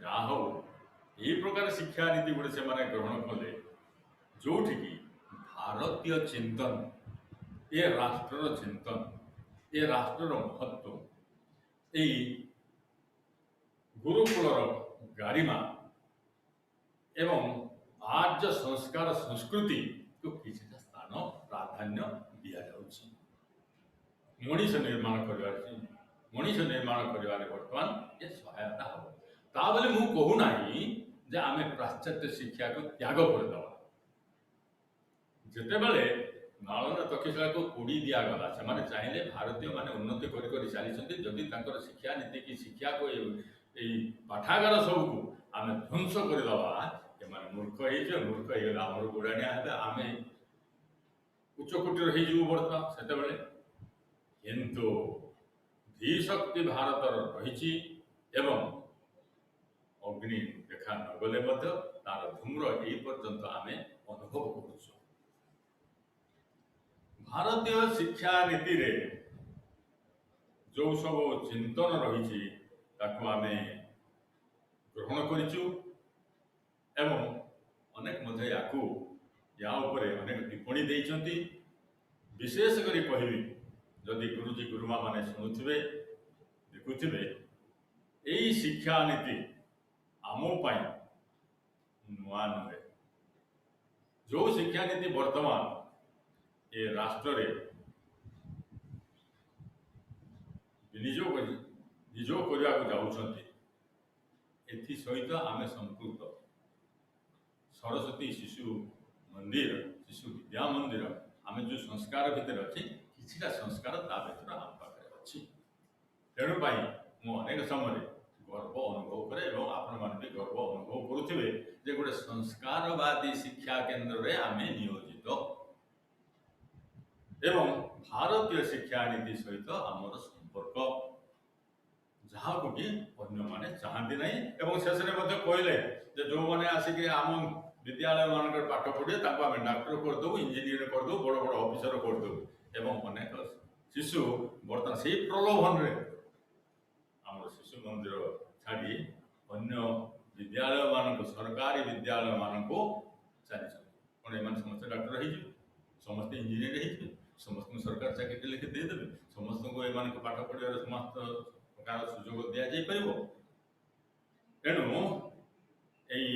जहाँ हो यही प्रकार शिक्षा नीति गुड़े से माने ग्रहण कले जो भारतीय चिंतन ये राष्ट्र चिंतन ये राष्ट्र महत्व यही गुरुकुलर गारिमा एवं आर्य संस्कार संस्कृति को किसी स्थान प्राधान्य दि जाउछि मनीष निर्माण कर मनीष निर्माण कर बर्तमान ये सहायता हम ता बोले मु कहू नाही जे आमे पाश्चात्य शिक्षा को त्याग करदेवा जिते बड़े नालंदा तक्षशिला को पोड़ी दिगला से चाहिए भारतीय माने उन्नति कर चली जदि शिक्षा नीति की शिक्षा को पाठागार सबको आम ध्वंस करदे मूर्ख मूर्ख हो आम गुड़ाणिया आम उच्चकोटर हो बर्तमान से किंतु धीशक्ति भारत रही एवं अग्नि देखा नगले तार धूम्र ये पर्यंत आम अनुभव कर भारतीय शिक्षा नीति रे जो सब चिंतन रही आम ग्रहण करिचु एवं अनेक मध्य या अनेक टिप्पणी देइचंती विशेष करी कहबी जदि गुरुजी गुरुमा माने शुणुथिबे देखुथिबे यही शिक्षा नीति आमो पाई नुआ नुहे जो शिक्षा नीति वर्तमान ये राष्ट्र रे विनियोग करने को जाऊँच एथि सहित आम संपूर्ण सरस्वती शिशु मंदिर शिशु विद्या मंदिर आम जो संस्कार भितर अच्छे किछिटा संस्कार ता भीतर आम पाखे अच्छी तेणु ମୁଁ ଅନେକ ସମୟରେ ଗର୍ବ ଅନୁଭବ କରେ ଏବଂ ଆପଣମାନେ ବି ଗର୍ବ ଅନୁଭବ କରୁଥିବେ ଯେ ଗୋଟେ ସଂସ୍କାରବାଦୀ ଶିକ୍ଷା କେନ୍ଦ୍ରରେ ଆମେ ନିୟୋଜିତ ଏବଂ ଭାରତୀୟ ଶିକ୍ଷାନୀତି ସହିତ ଆମର ସମ୍ପର୍କ ଯାହାକୁ କି ଅନ୍ୟମାନେ ଚାହାନ୍ତି ନାହିଁ ଏବଂ ଶେଷରେ ମଧ୍ୟ କହିଲେ ଯେ ଯେଉଁମାନେ ଆସିକି ଆମ ବିଦ୍ୟାଳୟମାନଙ୍କରେ ପାଠ ପଢ଼ିବେ ତାଙ୍କୁ ଆମେ ଡାକ୍ତର କରିଦେବୁ, ଇଞ୍ଜିନିୟର କରିଦେବୁ, ବଡ଼ ବଡ଼ ଅଫିସର କରିଦେବୁ ଏବଂ ଅନେକ ଶିଶୁ ବର୍ତ୍ତମାନ ସେଇ ପ୍ରଲୋଭନରେ ଆମର ଶିଶୁ ମନ୍ଦିର ଛାଡ଼ି ଅନ୍ୟ ବିଦ୍ୟାଳୟମାନଙ୍କୁ ସରକାରୀ ବିଦ୍ୟାଳୟମାନଙ୍କୁ ଚାଲିଛନ୍ତି। କ'ଣ ଏମାନେ ସମସ୍ତେ ଡାକ୍ତର ହେଇଯିବେ, ସମସ୍ତେ ଇଞ୍ଜିନିୟର ହେଇଯିବେ, ସମସ୍ତଙ୍କୁ ସରକାର ଚାକିରି ଲେଖି ଦେଇଦେବେ, ସମସ୍ତଙ୍କୁ ଏମାନଙ୍କୁ ପାଠ ପଢ଼ିବାର ସମସ୍ତ ପ୍ରକାର ସୁଯୋଗ ଦିଆଯାଇପାରିବ? ତେଣୁ ଏଇ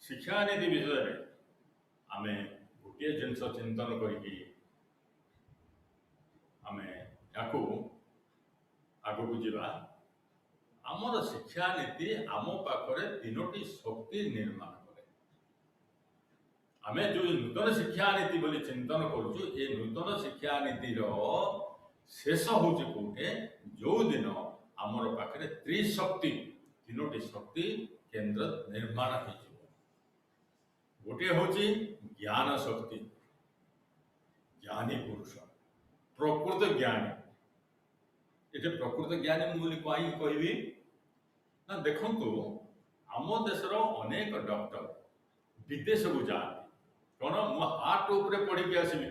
ଶିକ୍ଷାନୀତି ବିଷୟରେ ଆମେ ଗୋଟିଏ ଜିନିଷ ଚିନ୍ତନ କରିକି ଆମେ ୟାକୁ ଆଗକୁ ଯିବା। ଆମର ଶିକ୍ଷାନୀତି ଆମ ପାଖରେ ତିନୋଟି ଶକ୍ତି ନିର୍ମାଣ କରେ। ଆମେ ଯେଉଁ ନୂତନ ଶିକ୍ଷାନୀତି ବୋଲି ଚିନ୍ତନ କରୁଛୁ ଏ ନୂତନ ଶିକ୍ଷାନୀତିର ଶେଷ ହେଉଛି କୋଉଠି, ଯେଉଁଦିନ ଆମର ପାଖରେ ତ୍ରିଶକ୍ତି ତିନୋଟି ଶକ୍ତି କେନ୍ଦ୍ର ନିର୍ମାଣ ହେଇଯିବ। ଗୋଟିଏ ହେଉଛି ଜ୍ଞାନ ଶକ୍ତି, ଜ୍ଞାନୀ ପୁରୁଷ, ପ୍ରକୃତ ଜ୍ଞାନୀ। ଏଠି ପ୍ରକୃତ ଜ୍ଞାନୀ ମୁଁ ବୋଲି କାହିଁକି କହିବି ନା, ଦେଖନ୍ତୁ ଆମ ଦେଶର ଅନେକ ଡକ୍ଟର ବିଦେଶକୁ ଯାଆନ୍ତି। କ'ଣ, ମୁଁ ହାର୍ଟ ଉପରେ ପଢ଼ିକି ଆସିବି,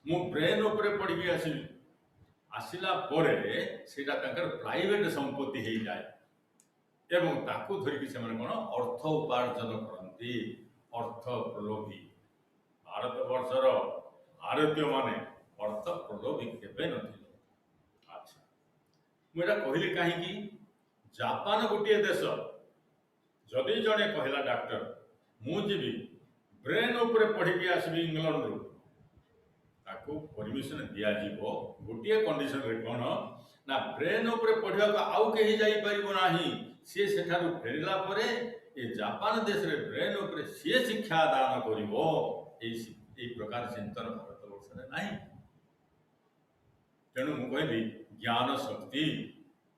ମୁଁ ବ୍ରେନ୍ ଉପରେ ପଢ଼ିକି ଆସିବି, ଆସିଲା ପରେ ସେଇଟା ତାଙ୍କର ପ୍ରାଇଭେଟ ସମ୍ପତ୍ତି ହେଇଯାଏ ଏବଂ ତାକୁ ଧରିକି ସେମାନେ କ'ଣ ଅର୍ଥ ଉପାର୍ଜନ କରନ୍ତି, ଅର୍ଥ ପ୍ରଲୋଭୀ। ଭାରତବର୍ଷର ଭାରତୀୟମାନେ ଅର୍ଥ ପ୍ରଲୋଭୀ କେବେ ନଥିଲେ। ଆଚ୍ଛା, ମୁଁ ଏଇଟା କହିଲି କାହିଁକି? ଜାପାନ ଗୋଟିଏ ଦେଶ, ଯଦି ଜଣେ କହିଲା ଡାକ୍ତର ମୁଁ ଯିବି ବ୍ରେନ୍ ଉପରେ ପଢ଼ିକି ଆସିବି ଇଂଲଣ୍ଡରୁ, ତାକୁ ପରମିଶନ ଦିଆଯିବ ଗୋଟିଏ କଣ୍ଡିସନରେ। କ'ଣ ନା, ବ୍ରେନ୍ ଉପରେ ପଢ଼ିବାକୁ ଆଉ କେହି ଯାଇପାରିବ ନାହିଁ। ସିଏ ସେଠାରୁ ଫେରିଲା ପରେ ଏ ଜାପାନ ଦେଶରେ ବ୍ରେନ୍ ଉପରେ ସିଏ ଶିକ୍ଷା ଦାନ କରିବ। ଏଇ ପ୍ରକାର ଚିନ୍ତନ ଭାରତବର୍ଷରେ ନାହିଁ। ତେଣୁ ମୁଁ କହିଲି ଜ୍ଞାନ ଶକ୍ତି,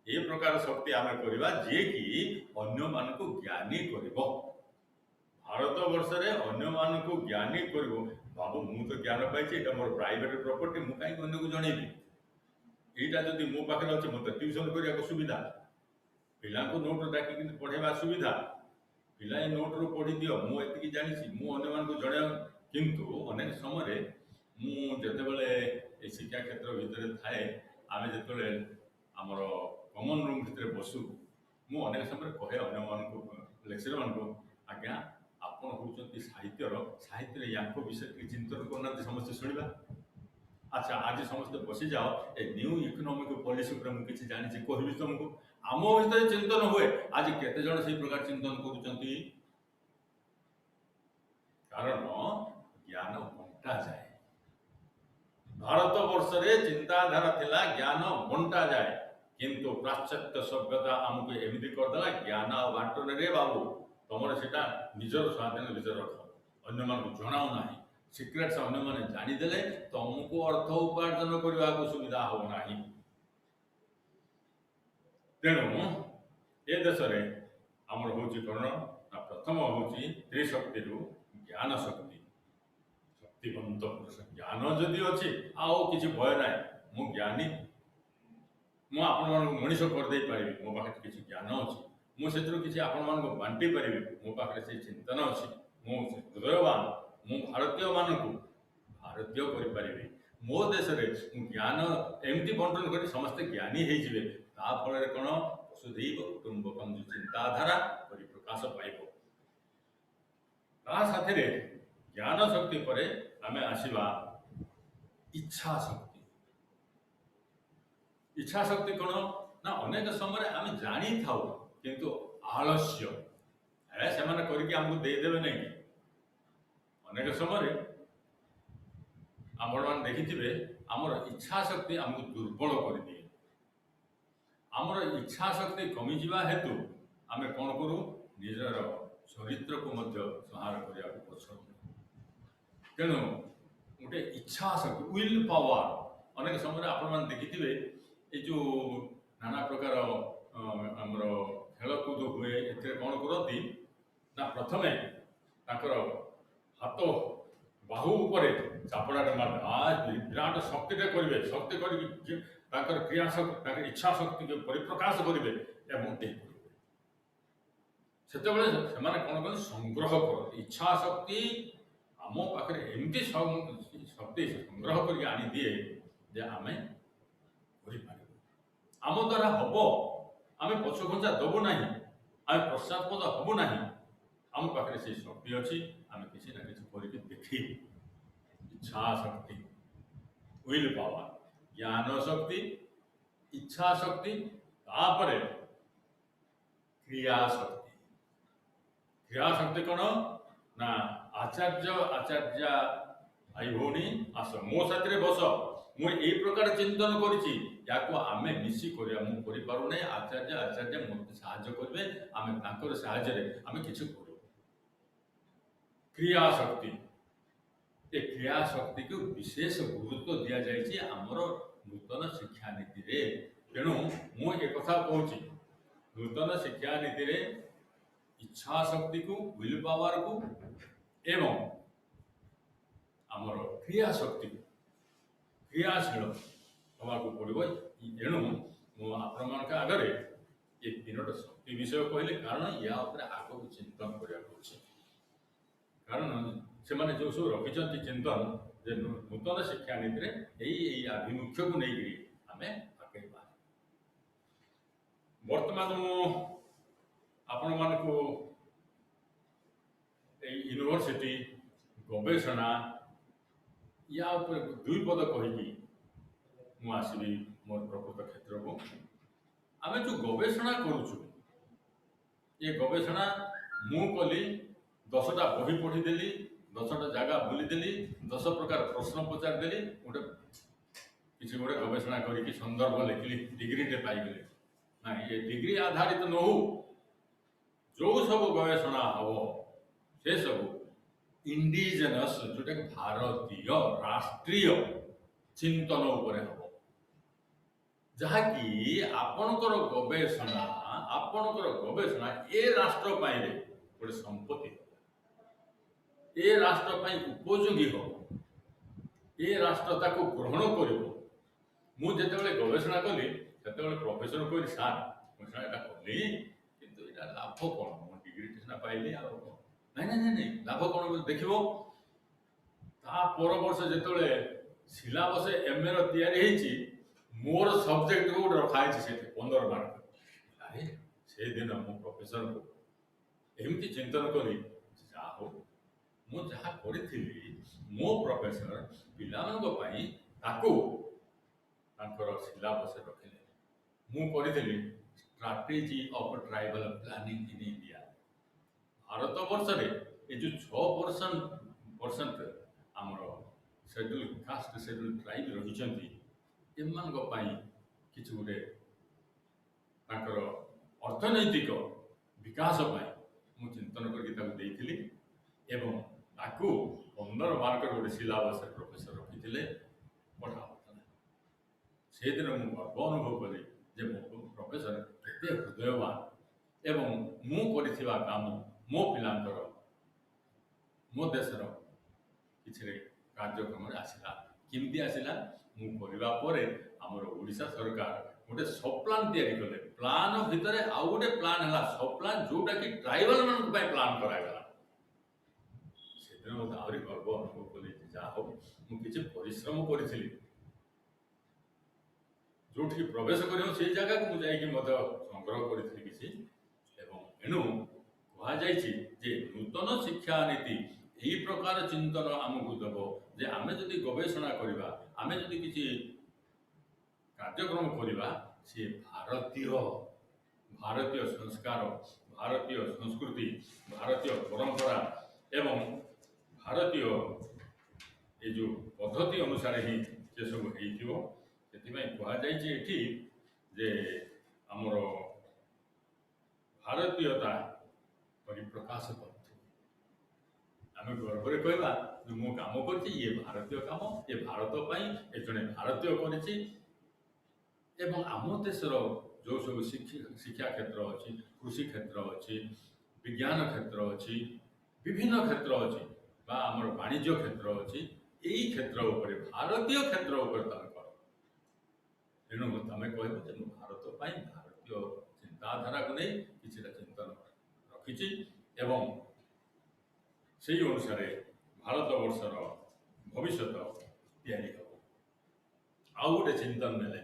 ଏ ପ୍ରକାର ଶକ୍ତି ଆମେ କରିବା ଯିଏକି ଅନ୍ୟମାନଙ୍କୁ ଜ୍ଞାନୀ କରିବ। ଭାରତବର୍ଷରେ ଅନ୍ୟମାନଙ୍କୁ ଜ୍ଞାନୀ କରିବ। ବାବୁ ମୁଁ ତ ଜ୍ଞାନ ପାଇଛି, ଏଇଟା ମୋର ପ୍ରାଇଭେଟ ପ୍ରପର୍ଟି, ମୁଁ କାହିଁକି ଅନ୍ୟକୁ ଜଣେଇବି? ଏଇଟା ଯଦି ମୋ ପାଖରେ ଅଛି ମୋତେ ଟ୍ୟୁସନ୍ କରିବାକୁ ସୁବିଧା, ପିଲାଙ୍କୁ ନୋଟ୍ ଡାକିକି ପଢ଼େଇବା ସୁବିଧା, ପିଲା ଏ ନୋଟ୍ରୁ ପଢ଼ିଦିଅ, ମୁଁ ଏତିକି ଜାଣିଛି, ମୁଁ ଅନ୍ୟମାନଙ୍କୁ ଜଣେଇବା। କିନ୍ତୁ ଅନେକ ସମୟରେ ମୁଁ ଯେତେବେଳେ ଏ ଶିକ୍ଷା କ୍ଷେତ୍ର ଭିତରେ ଥାଏ, ଆମେ ଯେତେବେଳେ ଆମର କମନ୍ ରୁମ୍ ଭିତରେ ବସୁ, ମୁଁ ଅନେକ ସମୟରେ କହେ ଅନ୍ୟମାନଙ୍କୁ, ଲେକ୍ଚରମାନଙ୍କୁ, ଆଜ୍ଞା ଆପଣ ହେଉଛନ୍ତି ସାହିତ୍ୟରେ ୟାଙ୍କ ବିଷୟରେ ଟିକେ ଚିନ୍ତନ କରୁନାହାନ୍ତି, ସମସ୍ତେ ଶୁଣିବା। ଆଚ୍ଛା, ଆଜି ସମସ୍ତେ ବସିଯାଅ, ଏ ନ୍ୟୁ ଇକୋନୋମିକ ପଲିସି ଉପରେ ମୁଁ କିଛି ଜାଣିଛି କହିବି ତୁମକୁ। ଆମ ଭିତରେ ଚିନ୍ତନ ହୁଏ। ଆଜି କେତେ ଜଣ ସେଇ ପ୍ରକାର ଚିନ୍ତନ କରୁଛନ୍ତି? କାରଣ ଜ୍ଞାନ ବଣ୍ଟାଯାଏ। ଭାରତବର୍ଷରେ ଚିନ୍ତାଧାରା ଥିଲା ଜ୍ଞାନ ବଣ୍ଟାଯାଏ, କିନ୍ତୁ ପାଶ୍ଚାତ୍ୟ ସଭ୍ୟତା ଆମକୁ ଏମିତି କରିଦେଲା ଜ୍ଞାନ ବାଣ୍ଟନରେ ବାବୁ ତମର ସେଟା ନିଜର ସ୍ୱାଧୀନ ଭିତରେ ରଖ, ଅନ୍ୟମାନଙ୍କୁ ଜଣାଉ ନାହିଁ। ସିକ୍ରେଟ୍ସ ଅନ୍ୟମାନେ ଜାଣିଦେଲେ ତମକୁ ଅର୍ଥ ଉପାର୍ଜନ କରିବାକୁ ସୁବିଧା ହେବ ନାହିଁ। ତେଣୁ ଏ ଦେଶରେ ଆମର ହେଉଛି କ'ଣ ନା, ପ୍ରଥମ ହେଉଛି ତ୍ରିଶକ୍ତିରୁ ଜ୍ଞାନ ଶକ୍ତି, ଶକ୍ତିବନ୍ତ ପୁରୁଷ। ଜ୍ଞାନ ଯଦି ଅଛି ଆଉ କିଛି ଭୟ ନାହିଁ। ମୁଁ ଜ୍ଞାନୀ, ମୁଁ ଆପଣମାନଙ୍କୁ ମଣିଷ କରିଦେଇ ପାରିବି, ମୋ ପାଖରେ କିଛି ଜ୍ଞାନ ଅଛି, ମୁଁ ସେଥିରୁ କିଛି ଆପଣମାନଙ୍କୁ ବାଣ୍ଟି ପାରିବି, ମୋ ପାଖରେ ସେଇ ଚିନ୍ତନ ଅଛି, ମୁଁ ହୃଦୟବାନ, ମୁଁ ଭାରତୀୟମାନଙ୍କୁ ଭାରତୀୟ କରିପାରିବି। ମୋ ଦେଶରେ ମୁଁ ଜ୍ଞାନ ଏମିତି ବଣ୍ଟନ କରି ସମସ୍ତେ ଜ୍ଞାନୀ ହେଇଯିବେ। ତା ଫଳରେ କ'ଣ, ବସୁଧୈବ କୁଟୁମ୍ବକମ୍ ଯେଉଁ ଚିନ୍ତାଧାରା ପରିପ୍ରକାଶ ପାଇବ। ତା ସାଥିରେ ଜ୍ଞାନ ଶକ୍ତି ପରେ ଆମେ ଆସିବା ଇଚ୍ଛା ଶକ୍ତି। ଇଚ୍ଛା ଶକ୍ତି କ'ଣ ନା, ଅନେକ ସମୟରେ ଆମେ ଜାଣିଥାଉ କିନ୍ତୁ ଆଳସ୍ୟ, ସେମାନେ କରିକି ଆମକୁ ଦେଇଦେବେ ନାହିଁ କି। ଅନେକ ସମୟରେ ଆପଣମାନେ ଦେଖିଥିବେ ଆମର ଇଚ୍ଛା ଶକ୍ତି ଆମକୁ ଦୁର୍ବଳ କରିଦିଏ। ଆମର ଇଚ୍ଛା ଶକ୍ତି କମିଯିବା ହେତୁ ଆମେ କ'ଣ କରୁ, ନିଜର ଚରିତ୍ରକୁ ମଧ୍ୟ ସଂହାର କରିବାକୁ ପଛଉ। ତେଣୁ ଗୋଟେ ଇଚ୍ଛା ଶକ୍ତି, ୱିଲ୍ ପାୱାର, ଅନେକ ସମୟରେ ଆପଣମାନେ ଦେଖିଥିବେ ଏ ଯେଉଁ नाना प्रकार आमर खेलकूद हुए एथिरे कौन करती ना प्रथमे ताकर हाथ बाहु उपरे चापड़ाटे मार विराट शक्तिटे करेंगे शक्ति करके क्रिया शक्ति इच्छा शक्ति के परिप्रकाश करेंगे से कौन कर संग्रह कर इच्छा शक्ति आम पाखे एमती शक्ति संग्रह करके आनी दिए जे आम आम द्वारा हम आम पछघुंचा दबू ना आम पश्चातपद हबू ना आम पाखे से शक्ति अच्छी आम किसी ना किसी करके देखी इच्छा शक्ति विल पावर ज्ञान शक्ति इच्छा शक्ति तापरे क्रिया शक्ति कौन ना आचार्य भाई भौणी आस मो साथी बस मुझे प्रकार चिंतन करी आमे मिसी करें आचार्य मत साहाय्य करेंगे आम साहाय्य आम कि क्रिया शक्ति ये क्रिया शक्ति को विशेष गुरुत्व दि जाए आमर नूतन शिक्षा नीति रे तेणु मुझे कथा कहूँ नूतन शिक्षा नीति रे इच्छा शक्ति को विल पावर को एवं आमर क्रिया शक्ति क्रियाशील हवा को पड़ो तेणु मुझे आगे ये तीनोट शक्ति विषय कहली कारण या आग को चिंतन करा कारण से माने जो सब रखी चिंतन जे नूतन शिक्षा नीति रे यही आभिमुख्य को लेकिन आम आगे बर्तमान आपण मानक यूनिवर्सिटी गवेषणा या दुई पद कहीकि मुसबि मोर प्रकृत क्षेत्र को आम जो गवेषणा करुचु ये गवेषणा मु कली 10टा बही पढ़ीदेली 10टा जगह बुलीदेली 10 प्रकार प्रश्न पचारिदेली गोटे किसी गोटे गवेषणा करके संदर्भ लिखिली डिग्रीटे पाइगले ना ये डिग्री आधारित न हो जो सब गवेषणा हम से सब इंडिजिनस जोटा भारतीय राष्ट्रीय चिंतन उपरे हम जहाँकि आपणकर गवेषणा ए राष्ट्र पाइले गोटे संपत्ति ए राष्ट्र पाई उपयोगी हम ए राष्ट्र ताको ग्रहण कर मुझे गवेषणा कली से प्रोफेसर कहली सार मुझे कली कि लाभ कौन मो डिग्री सीना पाइली नहीं लाभ कौन देख पर वर्ष जो सिलेबस एम ए मोर सब्जेक्ट को गोटे रखाई से 15 मार्क अरे से दिन मो प्रोफेसर को एमती चिंतन करी जहा हो मु जहा करी मो प्रोफेसर पिलामानंई ताको सिलेबस रखिले मु करी strategy of tribal planning in India Bharat वर्ष रे ये जो 6% आमर शेड्यूल कास्ट शेड्यूल ट्राइब रही एमान किसी गोटे अर्थनैतिक विकास मु चिंतन करके एवं 15 मार्क गोटे सिलेबस प्रोफेसर रखी पढ़ा से दिन मुझे गर्व अनुभव कली जे मो प्रोफेसर केते हृदयवान एवं मु करिथिबा काम मो पिलांकर मो देशर किसी कार्यक्रम आसला किमती आसला मु करबा परे हमर ओडिशा सरकार गोटे सब प्लान तैयारी कले प्लान भितर आउ गोटे प्लान है सब प्लान जोटा कि ट्राइबल मान प्लान करागला से दिन मत आहरी गर्व अनुभव कली जहा हो मुझे परिश्रम करी जो प्रवेश कर से जगह को मुझे संग्रह करी किसी एणु कहुई नूतन शिक्षा नीति यही प्रकार चिंतन आमको देव जे आम जदि गवेषणा करवा आम जदि किसी कार्यक्रम करवा सी भारतीय संस्कार भारतीय संस्कृति भारतीय परंपरा एवं भारतीय ये जो पद्धति अनुसार ही से सब कहुई जे आमर भारतीयता परिप्रकाश कर आम गर्व कहवा मु काम कर ये भारतीय काम ये भारत ये जड़े भारतीय कर आम देशर जो सब शिक्षा क्षेत्र अच्छी, कृषि क्षेत्र अच्छी, विज्ञान क्षेत्र अच्छी, विभिन्न क्षेत्र अच्छी बा आमर वाणिज्य क्षेत्र अच्छी, यही क्षेत्र उपरे भारतीय क्षेत्र उपरे तुम कर तेणु तुम कह भारत पाई भारतीय चिंताधारा को नहीं किसी चिंतन रखी एवं से अनुसार भारत वर्षर भविष्य तैयारी हो आउ गोटे चिंतन नेले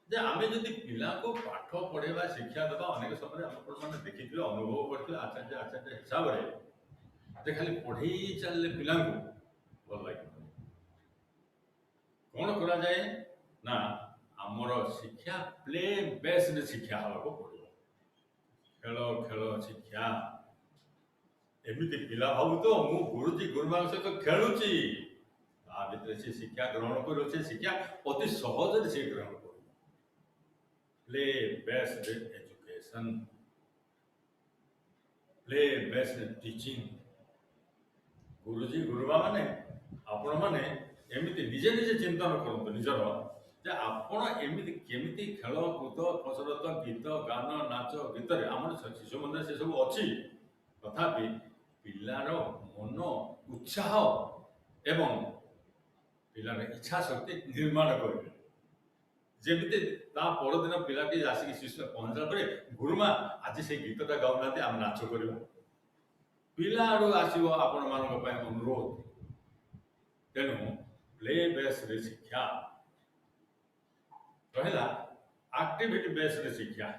जे आमे जदि पिला को पाठ पढ़ेवा शिक्षा देवा अनेक समय मैंने देखी अनुभव करते आचार्य आचार्य हिसाब से खाली पढ़े चलले पिला भल लगे कौन करा जाए ना आमर शिक्षा प्ले बेस्ड शिक्षा हवा पड़ो खेल खेल शिक्षा एमती पिला भाव तो मु गुरुजी गुरुमा सहित खेलुची भितर से शिक्षा ग्रहण कर शिक्षा अति सहज से ग्रहण कर play based education play based teaching गुरुजी गुरुमा माने आपण माने एमती निजे निजे चिंतन करते निजर जे आपण एमती केमिति खेल कूद कसरत गीत गान नाच गीत आम शिशु मंदिर से सब अच्छी तथापि पिलार मन उत्साह एवं पिलार इच्छा शक्ति निर्माण करेंगे जमी परदिन पिलाटी आसिक शिशु पहुंचला पर गुरुमा आज से गीतटा गाऊना आम नाच कर पिला आसो आपण मान अनुरोध तेणु प्ले बेस्ड शिक्षा रहा एक्टिविटी बेस्ड शिक्षा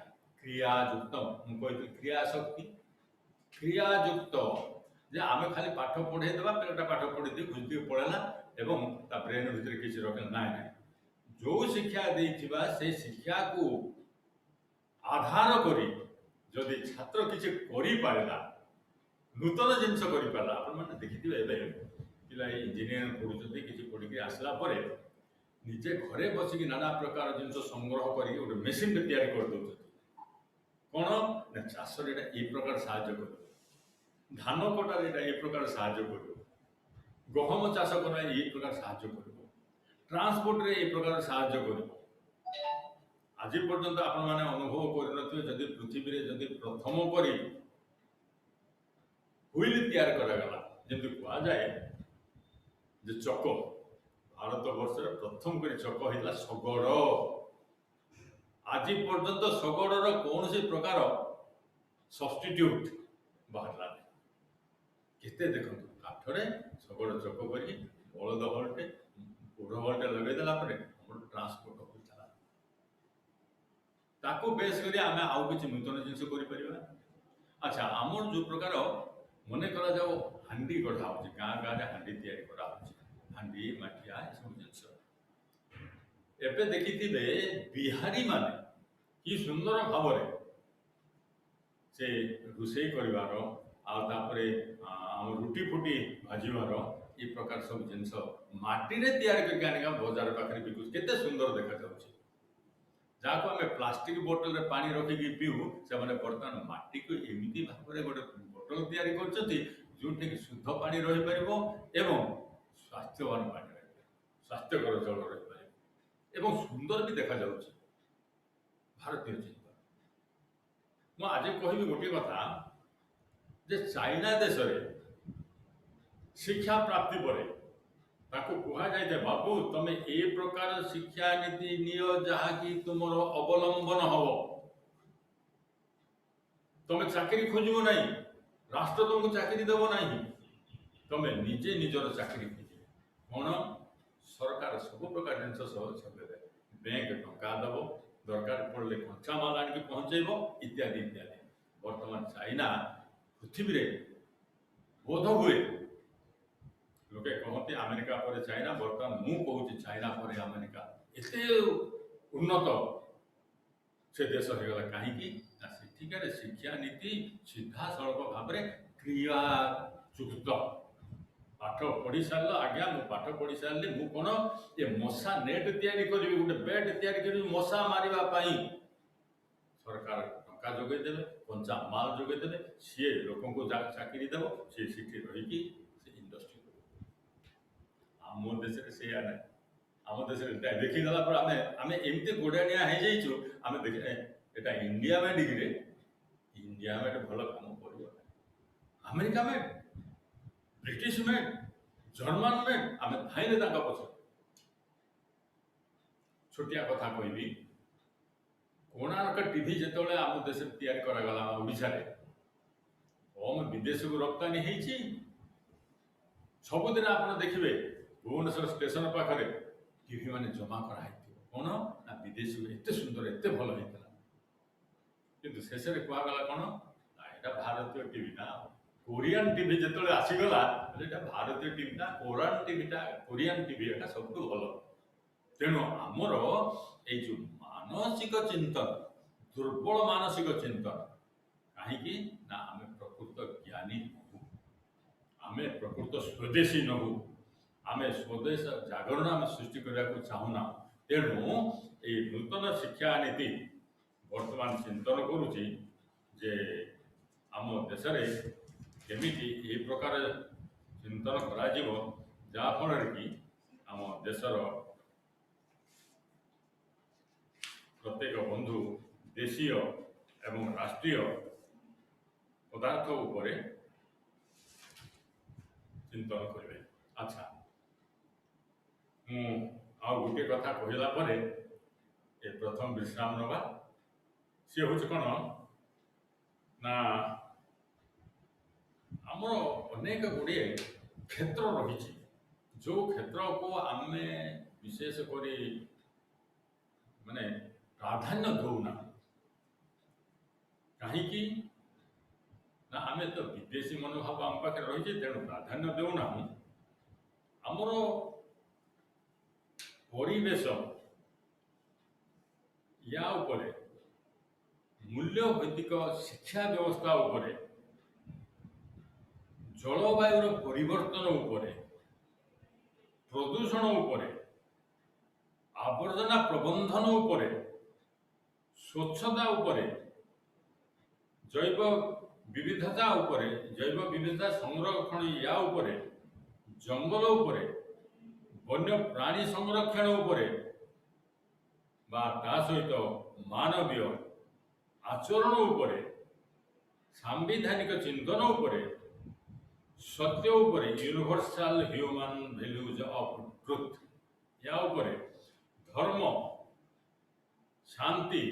क्रियायुक्त मुझे क्रिया शक्ति क्रियायुक्त जे आम खाली पाठ पढ़े देवा पिलाटा पाठ पढ़ी दी घुस पड़ेगा एवं ब्रेन भितर किसी रखना ना ना जो शिक्षा देथिबा से शिक्षा को आधार करी जदि छात्र किसी करि पारला नूतन जिनस करि पारला आपण माने देखिथिबे एबे पिला इंजीनियर पढुछथि किसी पढिक आसला परे निजे घरे बसिक नाना प्रकार जिनस संग्रह करी गोटे मेसीन टे तैयारी कर दउछथि कोन ना चाष रे ए प्रकार सहायता कर धान कटार एटा ए प्रकार सहायता कर गहम चाष करना ए प्रकार सहायता कर ट्रांसपोर्ट रे ए प्रकार सहायता कर आज पर्यंत आपण माने अनुभव करनथिबे जदि पृथ्वी रे जदि प्रथम करी व्हील तैयार करा गला जेंति कुआ जाए जे चक भारत वर्ष रे प्रथम करी चक हेला सगड़ आज पर्यंत सगड़र कौन से प्रकार सब्स्टिट्यूट बाहरला केते देखंतु काठरे सगड़ चक करी बलद हलटे गोड़ हलटे लगेदेला पर हमर ट्रांसपोर्ट हो चला ताको बेस करी आमे आउ किछि नूतन जिंस करि परिबा अच्छा हमर जो प्रकार मने करा जाओ हांडी गढ़ा हो गाँ गाँ रे हांडी तैयारी करा हो हांडी माटिया सब जिंस एबे देखिथिबे बिहारी माने कि सुंदर भावरे से रुसई करिवार आ तापरे हम रुटी फुटी भाजीवार ये प्रकार सब जिनस माटी रे तैयार करके आनिका बाजार पाखरे बिकु केते सुंदर देखा जाउछि जाको हमें प्लास्टिक बोतल रे पानी रखिकी पीऊ से माने बर्तमान माटी को एमिति भाबरे गोटे बोतल तैयारी करछथि जोटे कि शुद्ध पानी रहि परिबो एवं स्वास्थ्यवान पानी रहि परिबो स्वास्थ्यकर जल रहि परिबो एवं सुंदर भी देखा जाउछि भारतीय चिंता मु आज कहबी गोटे कथा जे चाइना देश रे शिक्षा प्राप्ति पर ताको कहा जाए बाबू तमे ए प्रकार शिक्षा नीति नियो जहाँकि तुमर अवलंबन हब तमे चाकरी खोजब नहीं राष्ट्र तुमको चाकरी देव नहीं तमे निजे निजर चाकरी खोज कौन सरकार सब प्रकार जिनस बैंक टंका देव दरकार पड़े कंचा माल आनिक पहुँचेब इत्यादि इत्यादि वर्तमान चाइना पृथ्वी रे बोध हुए लोके कहते अमेरिका पर चाइना बर्तमान मु कहूँ चाइना पर अमेरिका एते उन्नत से देश होगा कहीं सेठिकार शिक्षा नीति सीधा सड़क भाव में क्रियायुक्त पाठ पढ़ी सार आज्ञा मु पाठ पढ़ी सारे मु कौन ये मशा नेट तैयारी करी गोटे बेड तैयारी करी मशा मारे सरकार टंका जोगेदेवे कंचा माल जोगेदेवे सी लोक चाकरी देव सी रही इंडस्ट्री आम देश से ना आम देश देखीगला पर आम आम एमती गोड़ाणिया हो जाइछु आम देख एटा इंडिया में डिग्री इंडिया में भल काम कर अमेरिका में ब्रिटिश में जर्मन में आम धाइले पछ छोटिया कथा कहबी कोणार्क टीवी जिते आम देश या ओडिशा कम विदेश को रप्तानी होती सबुदिन आप देखिए भुवनेश्वर स्टेशन पाखे टीवी मान जमा कराई कौन ना विदेश एत सुंदर एत भल होता कि शेष में कहगला कौन ना भारतीय टीवी ना कोरियान टीवी जो आसीगला भारतीय टीवी ना कोरियान टीवी एटा सब भल तेणु आमर ये मानसिक चिंतन दुर्बल मानसिक चिंतन कहीं ना आम प्रकृत ज्ञानी नहु आम प्रकृत स्वदेशी नहु आम स्वदेश जागरण आम सृष्टि करने को चाहूना तेणु ये नूतन शिक्षा नीति वर्तमान चिंतन करुच्ची जे आम देश केमी ये प्रकार चिंतन कर कि आम देशर प्रत्येक बंधु देशीय एवं राष्ट्रीय पदार्थ उपरे चिंतन करेंगे। अच्छा गोटे कथा कहला परे ए प्रथम विश्राम नवा सी हूँ कौन ना आमर अनेक गुड़े क्षेत्र रही जो क्षेत्र को आम विशेष करी माने प्राधान्य दौना कहीं ना आम तो विदेशी मनोभाव आम पाखे रही तेणु प्राधान्य देना आमर परिवेश या उपरे मूल्यभित्तिक शिक्षा व्यवस्था उपरे जलवायुर परिवर्तन उपरे प्रदूषण उपरे आवर्जना प्रबंधन उपरे स्वच्छता उपरे जैव विविधता उपरे जैव विविधता संरक्षण या उपरे जंगल उपरे वन्य प्राणी संरक्षण उपरे बा ता सहित मानवीय आचरण उपरे सांविधानिक चिंतन उपरे सत्य उपरे universal human values of truth या उपरे धर्म शांति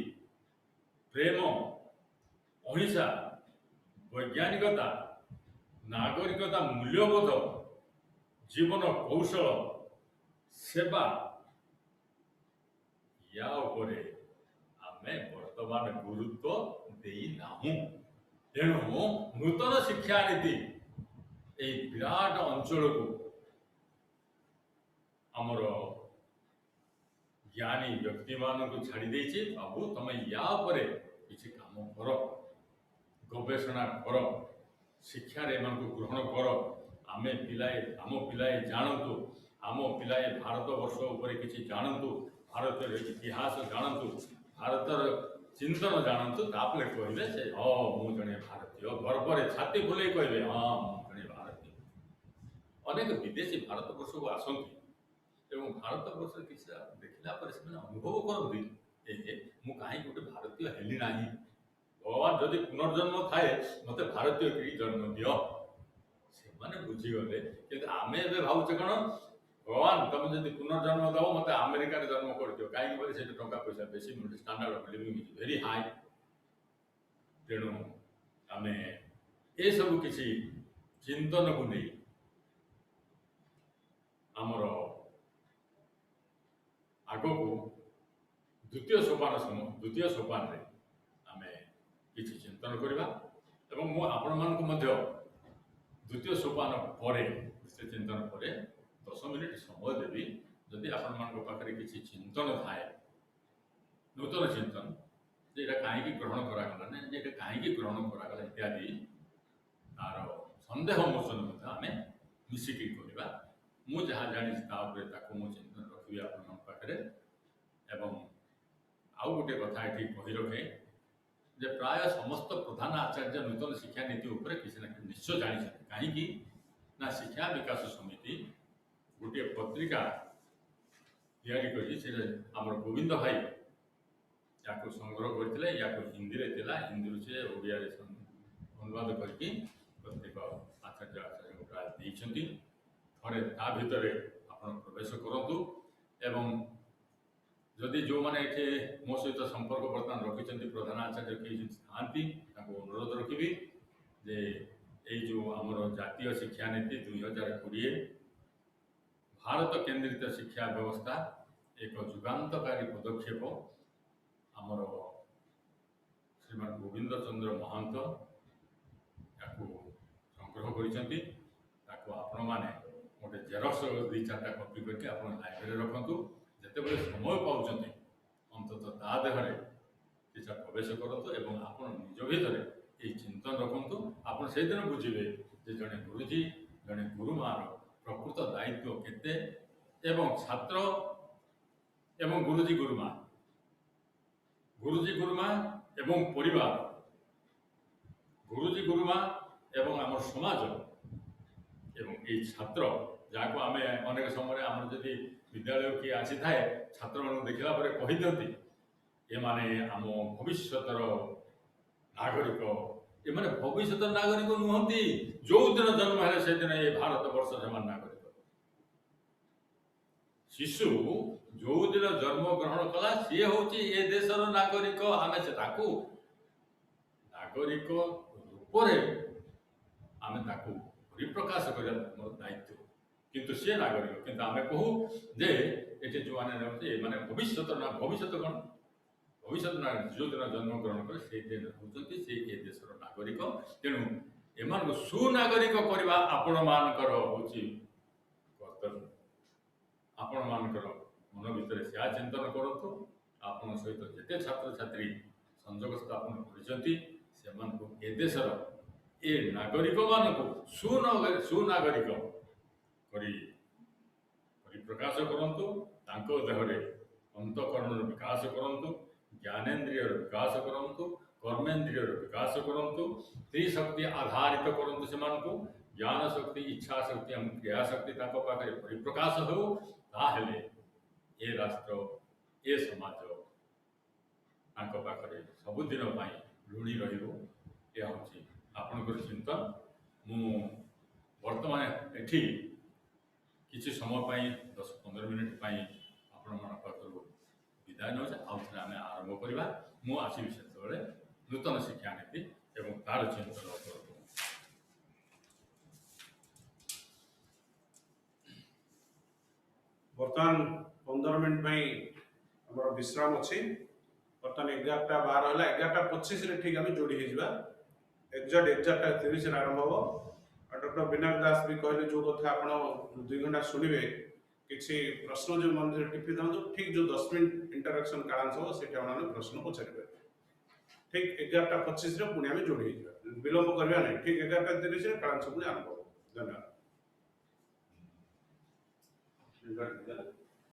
प्रेम अहिंसा वैज्ञानिकता नागरिकता मूल्यबोध जीवन कौशल सेवा या उपरे आमे वर्तमान गुरुत्व देना तेणु नूतन शिक्षा नीति ये विराट अंचल को आमर ज्ञानी व्यक्ति मान को छाड़ी देछि बाबू तुम या परे किसी काम कर गवेषणा कर शिक्षा को ग्रहण कर आमे पिलाए आम पिलाए जानतु आम पिलाए भारत वर्ष उपरे किसी जानतु भारत इतिहास जानतु भारतर चिंतन जानतु तापर कहबे से हाँ मु जने भारतीय गर्व छाती फुले कहबे हाँ मु जने भारतीय अनेक विदेशी भारत वर्ष को आसती एवं भारत वर्ष किसी देखला पर से अनुभव करती मु कहीं गोटे भारतीय हेली ना भगवान जदि पुनर्जन्म थाए मत भारतीय कि जन्म दियो से माने बुझीगले कि आम ए भावचे कौन भगवान तुम जब पुनर्जन्म दब मत अमेरिका जन्म कर दियो कहीं बोले से टंका पैसा बेसी मिलते standard of living is very high तेणु आम ये सब किसी चिंतन को नहीं आमर आग को द्वितीय सोपान रे आम किसी चिंतन करवा एवं मु आपण मानक मध्य द्वितीय सोपान परे से चिंतन परे 10 मिनिट समय देवी जदि आपण मानक पाखरे किसी चिंतन थाए नूतन चिंतन जेटा कहीं ग्रहण करागला ना जेटा कहीं ग्रहण करागला इत्यादि तार संदेह मोचन आम मिसिकी करवा मु जहाँ जानी मु चिंतन रखी आपण पाखे एवं आउ गोटे कथा ये कही रखे जे प्राय समस्त प्रधान आचार्य नूतन शिक्षा नीति उपरे किसी ना निश्चय जानी कहीं ना शिक्षा विकास समिति गोटे पत्रिका तैयारी करी से आमर गोविंद भाई या संग्रह करते या हिंदी रे थिला हिंदी से ओडिया रे अनुवाद करके प्रत्येक आचार्य आचार्य प्राय देइछंती थरे ता भितरे आपण प्रवेश करंतु एवं जदि जो माने एठे मो सहित संपर्क बर्तमान रखिछंती प्रधान आचार्य के थांती ताको अनुरोध रखिबी जे ए जो आमर जातीय शिक्षा नीति 2020 भारत केंद्रित शिक्षा व्यवस्था एक जुगान्तकारी पदक्षेप आमर श्रीमान गोविंद चंद्र महांत संग्रह करिसेंती ताको आपण माने गोटे जेरक्स 2-4टा कॉपी करके आपण लाइब्रेरी रखंतु जेतेबेले समय पाउछंती अंततः ता देहरे किछा प्रवेश करंतु एवं आपण निज भितरे ए चिंतन रखंतु आपण से दिन बुझिबे जे जने गुरुजी जने गुरुमार प्रकृत दायित्व केते एवं छात्र एवं गुरुजी गुरुमा एवं परिवार गुरुजी गुरुमा एवं आम समाज एवं ये छात्र जहाँ आम अनेक समय आम जदि विद्यालय किए आसी थाए छात्र मान देखला पर कही दिखती ये माने आम भविष्यतर नागरिक ये माने भविष्यत नागरिक नुहति जो दिन जन्म है से दिन ये भारत वर्ष से नागरिक शिशु जो दिन जन्म ग्रहण कला सी हूँ ए देशर नागरिक आम से नागरिक रूप आम परिप्रकाश कर दायित्व किंतु सी नागरिक किंतु आम कहू जे ये जो मैंने भविष्य कौन भविष्य नागरिक जो दिन जन्म ग्रहण करे से दिन होती से ए देशर नागरिक तेणु एम सुनागरिक करवा आपण मानकर हूँ कर्तव्य आपण मानकर मन भितर से चिंतन करूँ आपण सहित जिते छात्र छात्री संजोग स्थापन कर ए देशर ए नागरिक मानक सुनागरिक प्रकाश करंतु तांको देहरे अंतःकरण विकास करंतु ज्ञानेन्द्रिय विकास करंतु कर्मेन्द्रिय विकास करंतु त्रिशक्ति आधारित करंतु सेमानकु ज्ञान शक्ति इच्छा शक्ति हम क्रिया शक्ति ताको पाखरे परिप्रकाश हो ताहेले ए राष्ट्र ए समाज तांको पाखरे सबुदिन पई ऋणी रहिबो ए होची आपनकर चिंतन मु वर्तमान एठी किसी समय पाई 10-15 मिनिट पाई आपण मन पाखरु विदाय न आउथरे आमे आरंभ करबा मु आसी से नूतन शिक्षा नीति एवं तार चिंतन करबो वर्तमान 15 मिनिट पाई हमर विश्राम अछि वर्तमान 11:12 होला 11:25 रे ठीक आमे जोड़ी हे जिबा एग्जैक्ट 11:30 रे आरंभ हो डॉक्टर विनायक दास भी कहले जो कथा आपण 2 घंटा सुनिबे किसी प्रश्न जो मन में टिपी दांतो ठीक जो 10 मिनिट इंटरेक्शन कालांश हो सेटा माने प्रश्न पचारिबे ठीक 11:25 रे पुणी आमे जोड़ी हे विलंब करबा नै ठीक 11:30 रे कालांश पुणी आरंभ हो धन्यवाद।